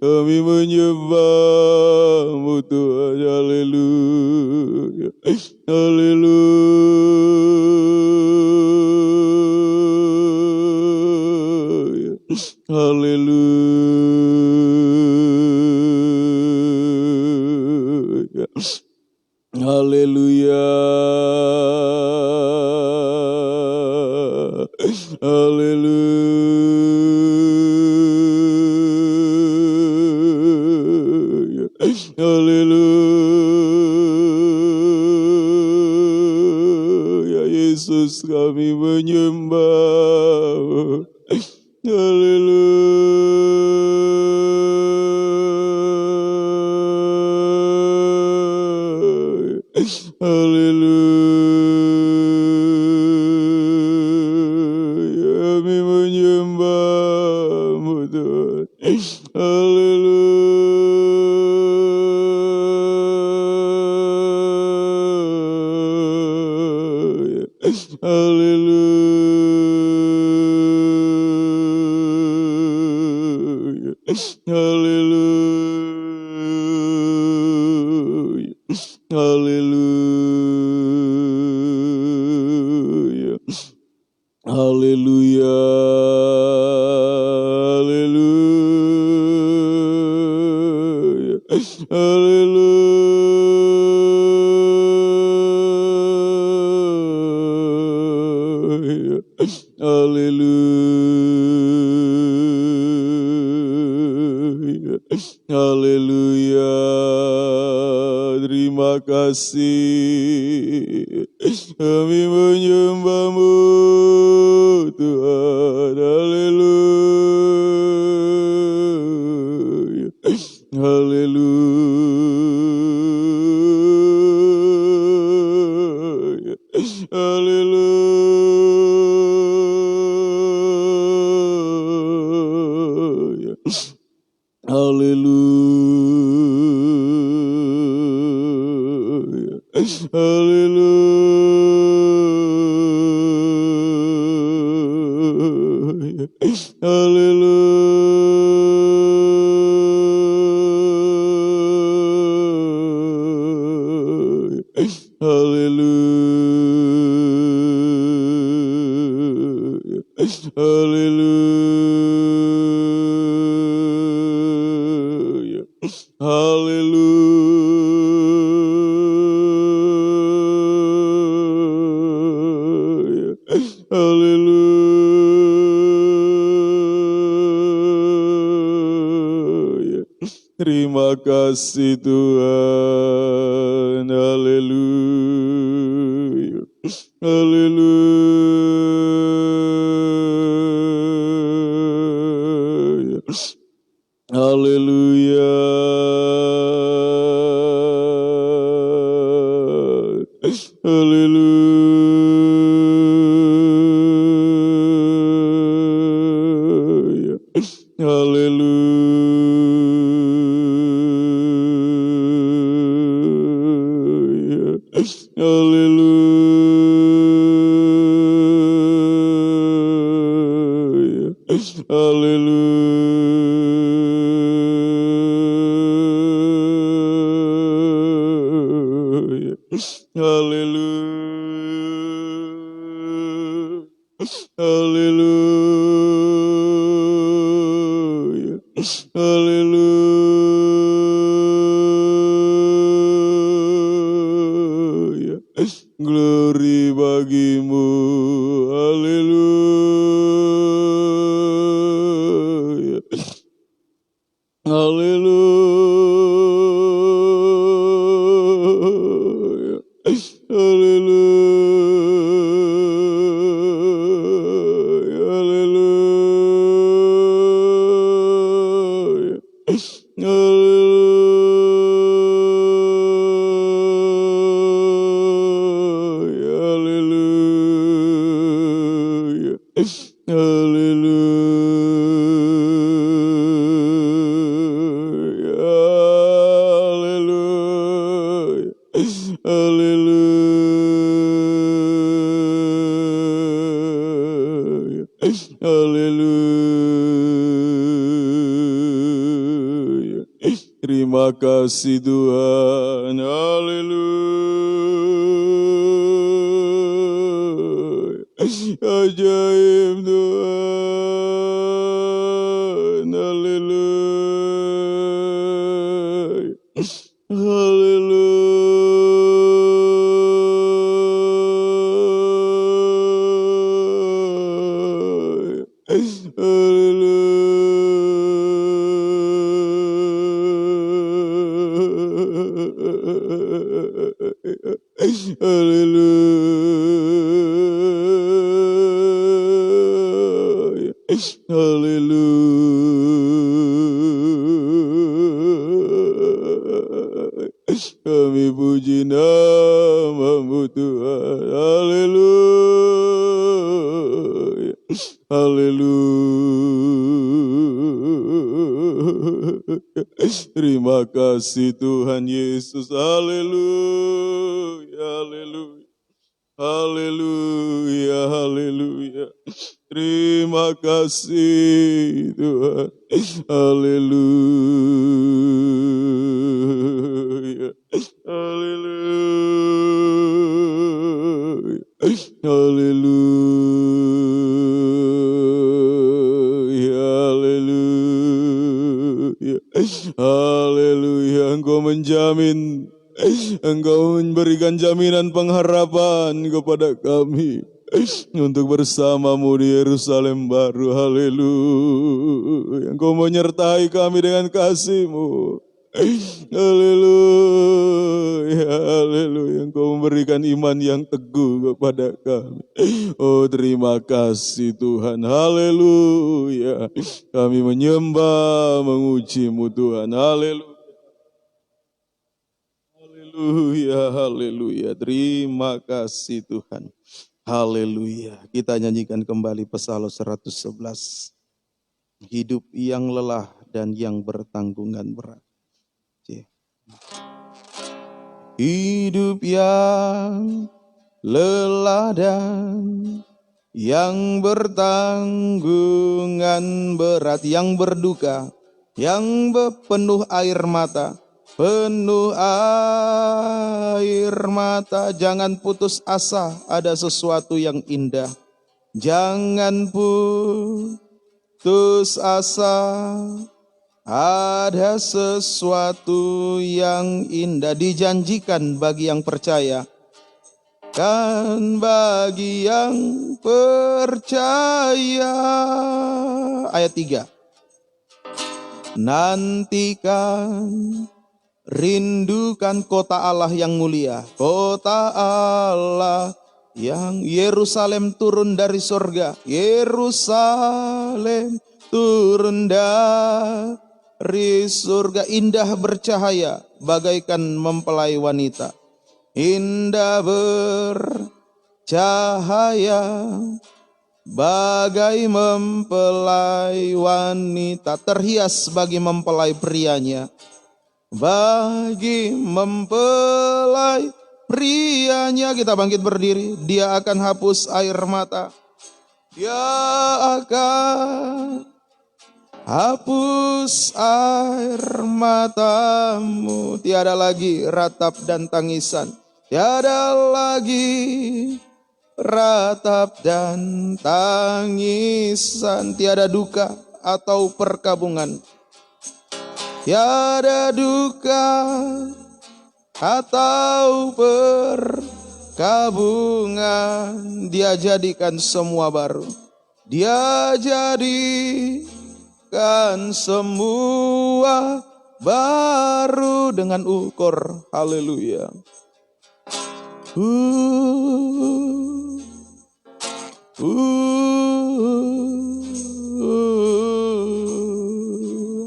kami menyembahmu Tuhan. Haleluya. Haleluya. Haleluya. Haleluya. Haleluya. Haleluya. Yesus, kami menyembah. Haleluya. Haleluya. Kami menyembahmu Tuhan. Haleluya. Haleluya. Haleluya. Haleluya. Haleluya. Haleluya. Haleluya. Haleluya. Haleluya. Terima kasih. Kami menyembahmu Tuhan. Haleluya. Haleluya. Haleluya. Haleluya. Haleluya. Haleluya. Haleluya. Haleluya. Haleluya. Terima kasih Tuhan. Haleluya. Haleluya. Haleluya. Haleluya. Haleluya. Haleluya. Haleluya. Haleluya. Haleluya. Glory bagimu. Haleluya. Haleluya. Haleluya. Haleluya. Haleluya. Haleluya. Haleluya. Haleluya. Haleluya. Terima kasih Tuhan. Haleluya. Ajaib Tuhan. Haleluya. Haleluya. Haleluya. Haleluya. Kami puji nama-Mu Tuhan. Haleluya. Haleluya. Terima kasih Tuhan Yesus. Haleluya. Haleluya. Haleluya. Haleluya. Terima kasih Tuhan. Haleluya. Haleluya. Haleluya. Haleluya. Haleluya. Engkau menjamin, Engkau memberikan jaminan pengharapan kepada kami untuk bersama-Mu di Yerusalem baru. Haleluya. Engkau menyertai kami dengan kasih-Mu. Haleluya. Haleluya. Engkau memberikan iman yang teguh kepada kami. Oh, terima kasih Tuhan. Haleluya. Kami menyembah, menguji-Mu Tuhan. Haleluya. Haleluya. Haleluya. Terima kasih Tuhan. Haleluya. Kita nyanyikan kembali Psalm 111. Hidup yang lelah dan yang bertanggungan berat. Hidup yang lelah dan yang bertanggungan berat, yang berduka, yang penuh air mata. Penuh air mata, jangan putus asa, ada sesuatu yang indah. Jangan putus asa, ada sesuatu yang indah dijanjikan bagi yang percaya. Kan bagi yang percaya. Ayat 3. Nantikan, rindukan kota Allah yang mulia, kota Allah yang Yerusalem turun dari sorga. Yerusalem turun dari surga, indah bercahaya bagaikan mempelai wanita. Indah bercahaya bagai mempelai wanita, terhias bagi mempelai prianya. Bagi mempelai prianya, kita bangkit berdiri. Dia akan hapus air mata. Dia akan hapus air matamu. Tiada lagi ratap dan tangisan, tiada lagi ratap dan tangisan, tiada duka atau perkabungan, tiada duka atau perkabungan. Dia jadikan semua baru, Dia jadikan semua baru dengan ukur. Haleluya.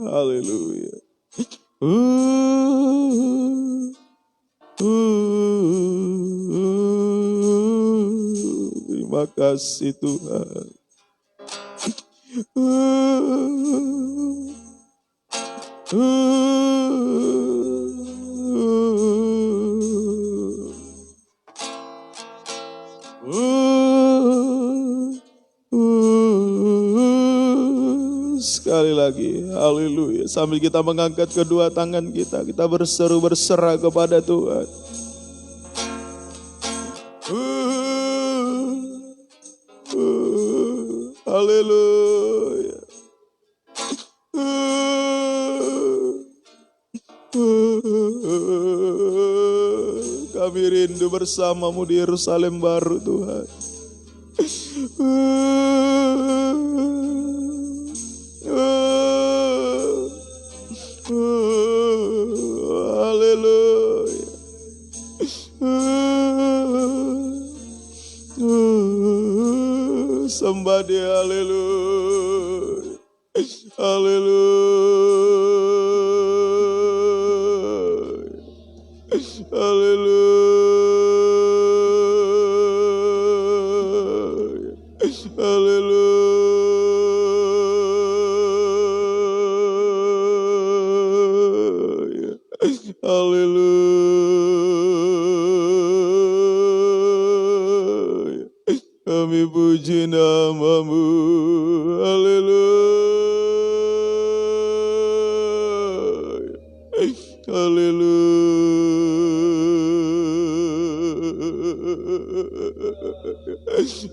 Haleluya. Terima kasih Tuhan. Sekali lagi, haleluya. Sambil kita mengangkat kedua tangan kita berseru berserah kepada Tuhan. Haleluya. Kami rindu bersamamu di Yerusalem baru Tuhan. Haleluya. Sembah Dia, haleluya. Haleluya. Haleluya. Haleluya. Haleluya. Kami puji nama-Mu. Haleluya.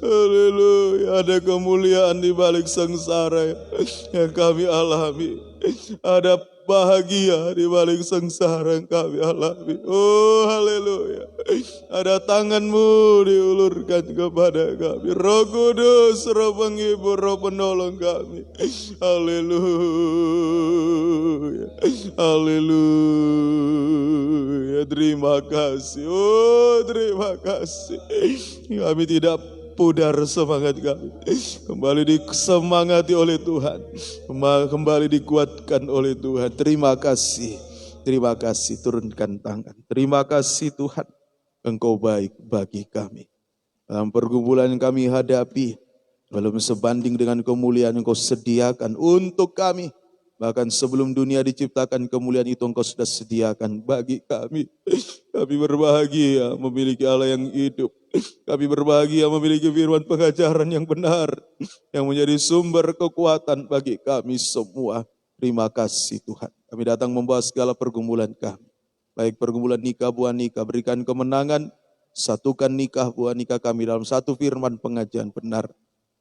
Haleluya. Ada kemuliaan di balik sengsara yang kami alami. Ada bahagia di balik sengsara yang kami alami. Oh haleluya. Ada tangan-Mu diulurkan kepada kami. Roh Kudus, Roh penghibur, Roh penolong kami. Haleluya. Haleluya. Terima kasih. Oh terima kasih. Kami tidak pudar semangat kami. Kembali disemangati oleh Tuhan. Kembali dikuatkan oleh Tuhan. Terima kasih. Terima kasih. Turunkan tangan. Terima kasih Tuhan. Engkau baik bagi kami. Dalam pergumulan yang kami hadapi, belum sebanding dengan kemuliaan yang Engkau sediakan untuk kami. Bahkan sebelum dunia diciptakan, kemuliaan itu Engkau sudah sediakan bagi kami. Kami berbahagia memiliki Allah yang hidup. Kami berbahagia memiliki firman pengajaran yang benar, yang menjadi sumber kekuatan bagi kami semua. Terima kasih Tuhan. Kami datang membawa segala pergumulan kami. Baik pergumulan nikah, buah nikah, berikan kemenangan. Satukan nikah, buah nikah kami dalam satu firman pengajaran benar.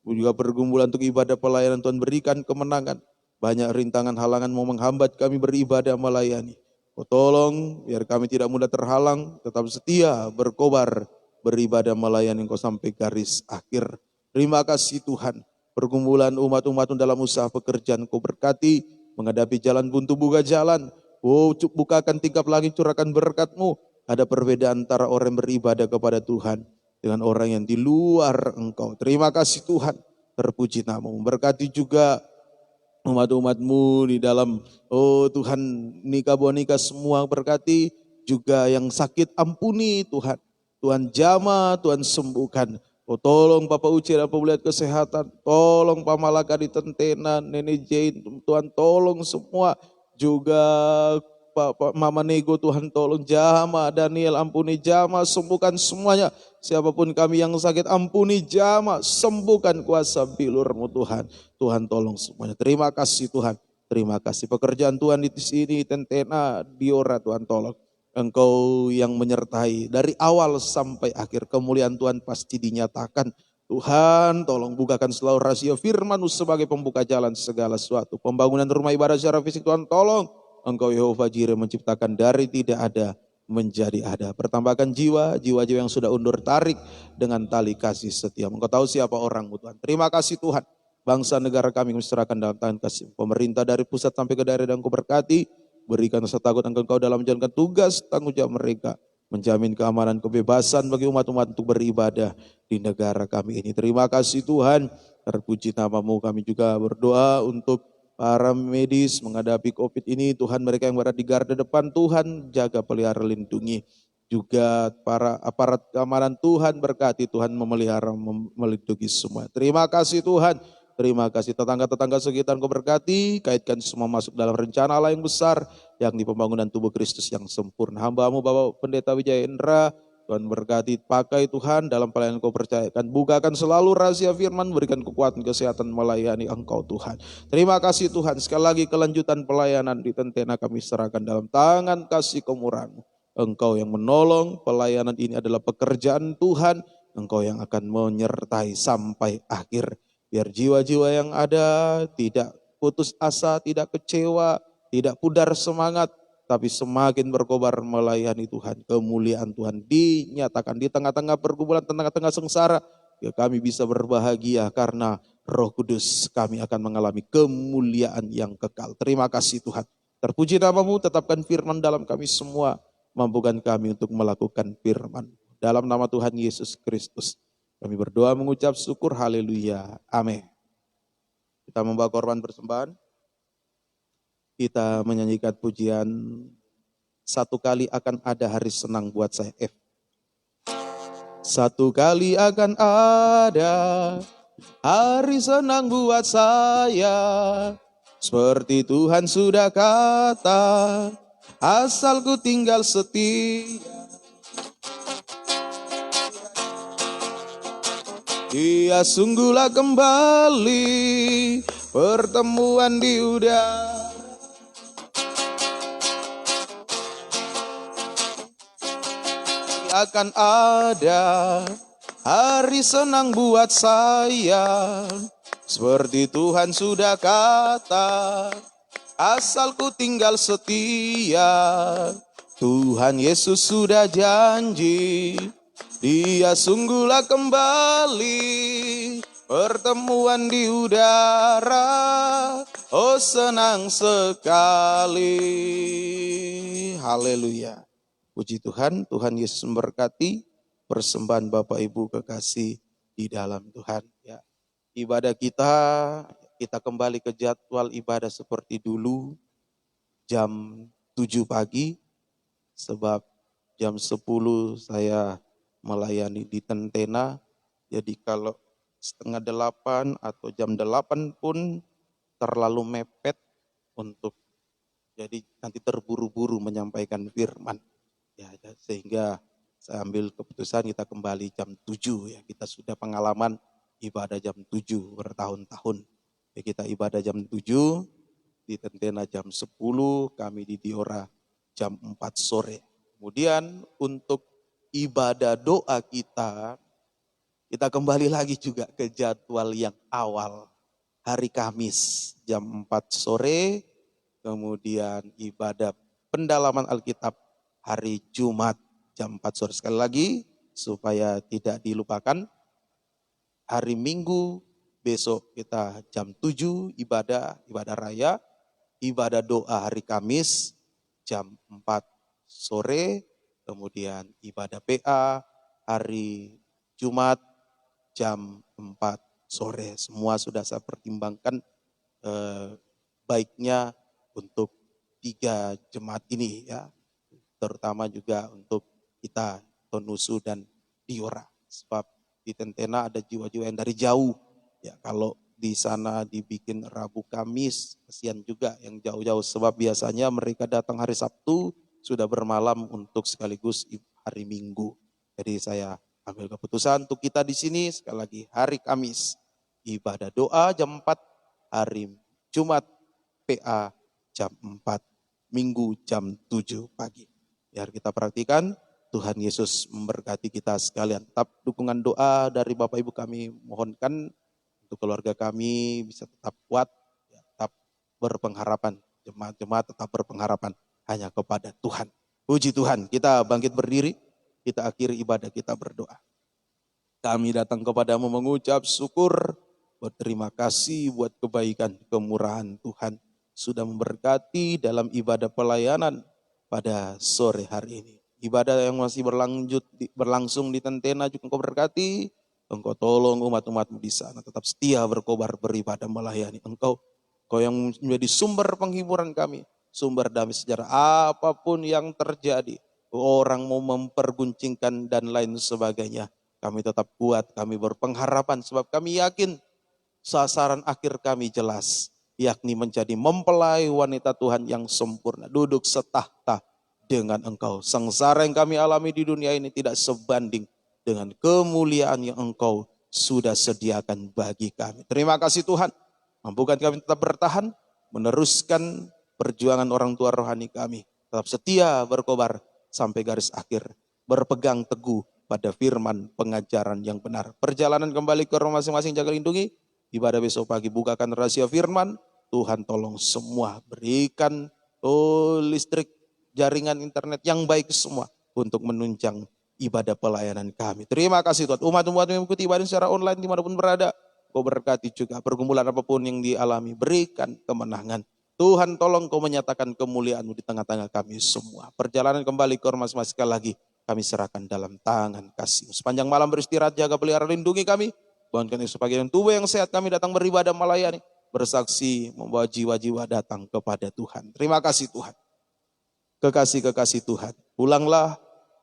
Juga pergumulan untuk ibadah pelayanan, Tuhan berikan kemenangan. Banyak rintangan halangan mau menghambat kami beribadah melayani. Oh tolong biar kami tidak mudah terhalang, tetap setia berkobar beribadah melayani Engkau sampai garis akhir. Terima kasih Tuhan. Pergumulan umat-umat dalam usaha pekerjaan Engkau berkati, menghadapi jalan buntu buka jalan. Oh bukakan tingkap langit, curahkan berkat-Mu. Ada perbedaan antara orang yang beribadah kepada Tuhan dengan orang yang di luar Engkau. Terima kasih Tuhan. Terpuji nama-Mu. Berkati juga umat-umat-Mu di dalam, oh Tuhan, nikah buah nikah semua berkati. Juga yang sakit ampuni Tuhan. Tuhan jamah, Tuhan sembuhkan. Oh tolong Bapak Uci dan pemulihan kesehatan. Tolong Pak Malaka di Tentenan, Nenek Jane. Tuhan tolong semua. Juga Bapak Mama Nego, Tuhan tolong jama Daniel, ampuni jama, sembuhkan semuanya. Siapapun kami yang sakit, ampuni jama, sembuhkan kuasa bilur-Mu Tuhan. Tuhan tolong semuanya. Terima kasih Tuhan. Terima kasih pekerjaan Tuhan di sini, Tentena, Diora, Tuhan tolong. Engkau yang menyertai dari awal sampai akhir, kemuliaan Tuhan pasti dinyatakan. Tuhan tolong bukakan selalu rahasia firman-Mu sebagai pembuka jalan segala sesuatu. Pembangunan rumah ibadah secara fisik Tuhan tolong. Engkau Yehova Jireh menciptakan dari tidak ada menjadi ada. Pertambahkan jiwa-jiwa yang sudah undur tarik dengan tali kasih setia. Engkau tahu siapa orang-Mu Tuhan. Terima kasih Tuhan. Bangsa negara kami serahkan dalam tangan kasih. Pemerintah dari pusat sampai ke daerah dan Engkau berkati. Berikan rasa takut Engkau dalam menjalankan tugas tanggung jawab mereka. Menjamin keamanan, kebebasan bagi umat-umat untuk beribadah di negara kami ini. Terima kasih Tuhan, terpuji nama-Mu. Kami juga berdoa untuk para medis menghadapi COVID ini. Tuhan, mereka yang berada di garda depan, Tuhan jaga, pelihara, lindungi. Juga para aparat keamanan, Tuhan berkati, Tuhan memelihara, melindungi semua. Terima kasih Tuhan. Terima kasih tetangga-tetangga sekitar Kau berkati, kaitkan semua masuk dalam rencana Allah yang besar, yakni pembangunan tubuh Kristus yang sempurna. Hamba-Mu Bapak Pendeta Wijaya Indra, Tuhan berkati, pakai Tuhan dalam pelayanan Kau percayakan, bukakan selalu rahasia firman, berikan kekuatan kesehatan melayani Engkau Tuhan. Terima kasih Tuhan, sekali lagi kelanjutan pelayanan di Tentena kami serahkan dalam tangan kasih kemurahan-Mu. Engkau yang menolong, pelayanan ini adalah pekerjaan Tuhan, Engkau yang akan menyertai sampai akhir. Biar jiwa-jiwa yang ada tidak putus asa, tidak kecewa, tidak pudar semangat, tapi semakin berkobar melayani Tuhan. Kemuliaan Tuhan dinyatakan di tengah-tengah pergumulan, tengah-tengah sengsara. Ya, kami bisa berbahagia karena Roh Kudus, kami akan mengalami kemuliaan yang kekal. Terima kasih Tuhan. Terpuji nama-Mu, tetapkan firman dalam kami semua. Mampukan kami untuk melakukan firman. Dalam nama Tuhan Yesus Kristus. Kami berdoa mengucap syukur, haleluya, amin. Kita membawa korban persembahan. Kita menyanyikan pujian Satu Kali Akan Ada Hari Senang Buat Saya, F. Satu kali akan ada hari senang buat saya, seperti Tuhan sudah kata, asal ku tinggal setia. Dia sungguhlah kembali pertemuan di udara. Akan ada hari senang buat saya, seperti Tuhan sudah kata, asal ku tinggal setia. Tuhan Yesus sudah janji, Dia sungguhlah kembali pertemuan di udara. Oh senang sekali. Haleluya. Puji Tuhan, Tuhan Yesus memberkati persembahan Bapak Ibu kekasih di dalam Tuhan. Ya. Ibadah kita kembali ke jadwal ibadah seperti dulu, jam 7 pagi, sebab jam 10 saya melayani di Tentena. Jadi kalau setengah 8 atau jam 8 pun terlalu mepet untuk, jadi nanti terburu-buru menyampaikan firman. Ya, sehingga saya ambil keputusan kita kembali jam 7 ya. Kita sudah pengalaman ibadah jam 7 bertahun-tahun. Ya, kita ibadah jam 7, di Tentena jam 10, kami di Diora jam 4 sore. Kemudian untuk ibadah doa kita kembali lagi juga ke jadwal yang awal. Hari Kamis jam 4 sore, kemudian ibadah pendalaman Alkitab hari Jumat jam 4 sore. Sekali lagi supaya tidak dilupakan, hari Minggu besok kita jam 7 ibadah raya, ibadah doa hari Kamis jam 4 sore, kemudian ibadah PA hari Jumat jam 4 sore. Semua sudah saya pertimbangkan baiknya untuk 3 jemaat ini ya. Terutama juga untuk kita Tonusu dan Diora. Sebab di Tentena ada jiwa-jiwa yang dari jauh. Ya, kalau di sana dibikin Rabu Kamis. Kasihan juga yang jauh-jauh sebab biasanya mereka datang hari Sabtu sudah bermalam untuk sekaligus hari Minggu. Jadi saya ambil keputusan untuk kita di sini sekali lagi hari Kamis ibadah doa jam 4, hari Jumat PA jam 4, Minggu jam 7 pagi. Biar kita perhatikan, Tuhan Yesus memberkati kita sekalian. Tetap dukungan doa dari Bapak Ibu kami mohonkan untuk keluarga kami bisa tetap kuat, ya, tetap berpengharapan. Jemaat-jemaat tetap berpengharapan hanya kepada Tuhan. Puji Tuhan, kita bangkit berdiri, kita akhiri ibadah kita berdoa. Kami datang kepadamu mengucap syukur, berterima kasih buat kebaikan, kemurahan Tuhan. Sudah memberkati dalam ibadah pelayanan pada sore hari ini. Ibadah yang masih berlangsung di Tentena juga Engkau berkati. Engkau tolong umat-umatmu di sana tetap setia berkobar beribadah melayani Engkau. Engkau yang menjadi sumber penghiburan kami, sumber damai sejarah. Apapun yang terjadi, orang mau memperguncingkan dan lain sebagainya, kami tetap kuat, kami berpengharapan sebab kami yakin sasaran akhir kami jelas, yakni menjadi mempelai wanita Tuhan yang sempurna, duduk setahta dengan Engkau. Sengsara yang kami alami di dunia ini tidak sebanding dengan kemuliaan yang Engkau sudah sediakan bagi kami. Terima kasih Tuhan, mampukan kami tetap bertahan, meneruskan perjuangan orang tua rohani kami, tetap setia berkobar sampai garis akhir, berpegang teguh pada firman pengajaran yang benar. Perjalanan kembali ke rumah masing-masing jaga lindungi, ibadah besok pagi bukakan rahasia firman, Tuhan tolong semua, berikan listrik, jaringan internet yang baik semua untuk menunjang ibadah pelayanan kami. Terima kasih Tuhan, umat-umat yang mengikuti ibadah secara online dimanapun berada, Kau berkati juga pergumulan apapun yang dialami, berikan kemenangan. Tuhan tolong Kau menyatakan kemuliaan-Mu di tengah-tengah kami semua. Perjalanan kembali ke rumah masing-masing sekali lagi kami serahkan dalam tangan kasih-Mu. Sepanjang malam beristirahat, jaga pelihara lindungi kami. Bangunkan esok pagi dengan tubuh yang sehat kami datang beribadah melayani, bersaksi membawa jiwa-jiwa datang kepada Tuhan. Terima kasih Tuhan. Kekasih-kekasih Tuhan, pulanglah,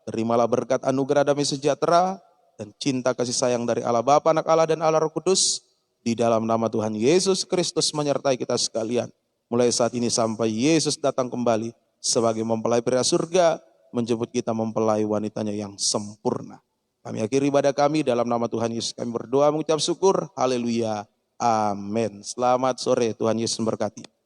terimalah berkat anugerah damai sejahtera dan cinta kasih sayang dari Allah Bapa, Anak Allah dan Allah Roh Kudus. Di dalam nama Tuhan Yesus Kristus menyertai kita sekalian. Mulai saat ini sampai Yesus datang kembali sebagai mempelai pria surga, menjemput kita mempelai wanitanya yang sempurna. Kami akhiri ibadah kami dalam nama Tuhan Yesus. Kami berdoa mengucap syukur. Haleluya. Amin. Selamat sore. Tuhan Yesus memberkati.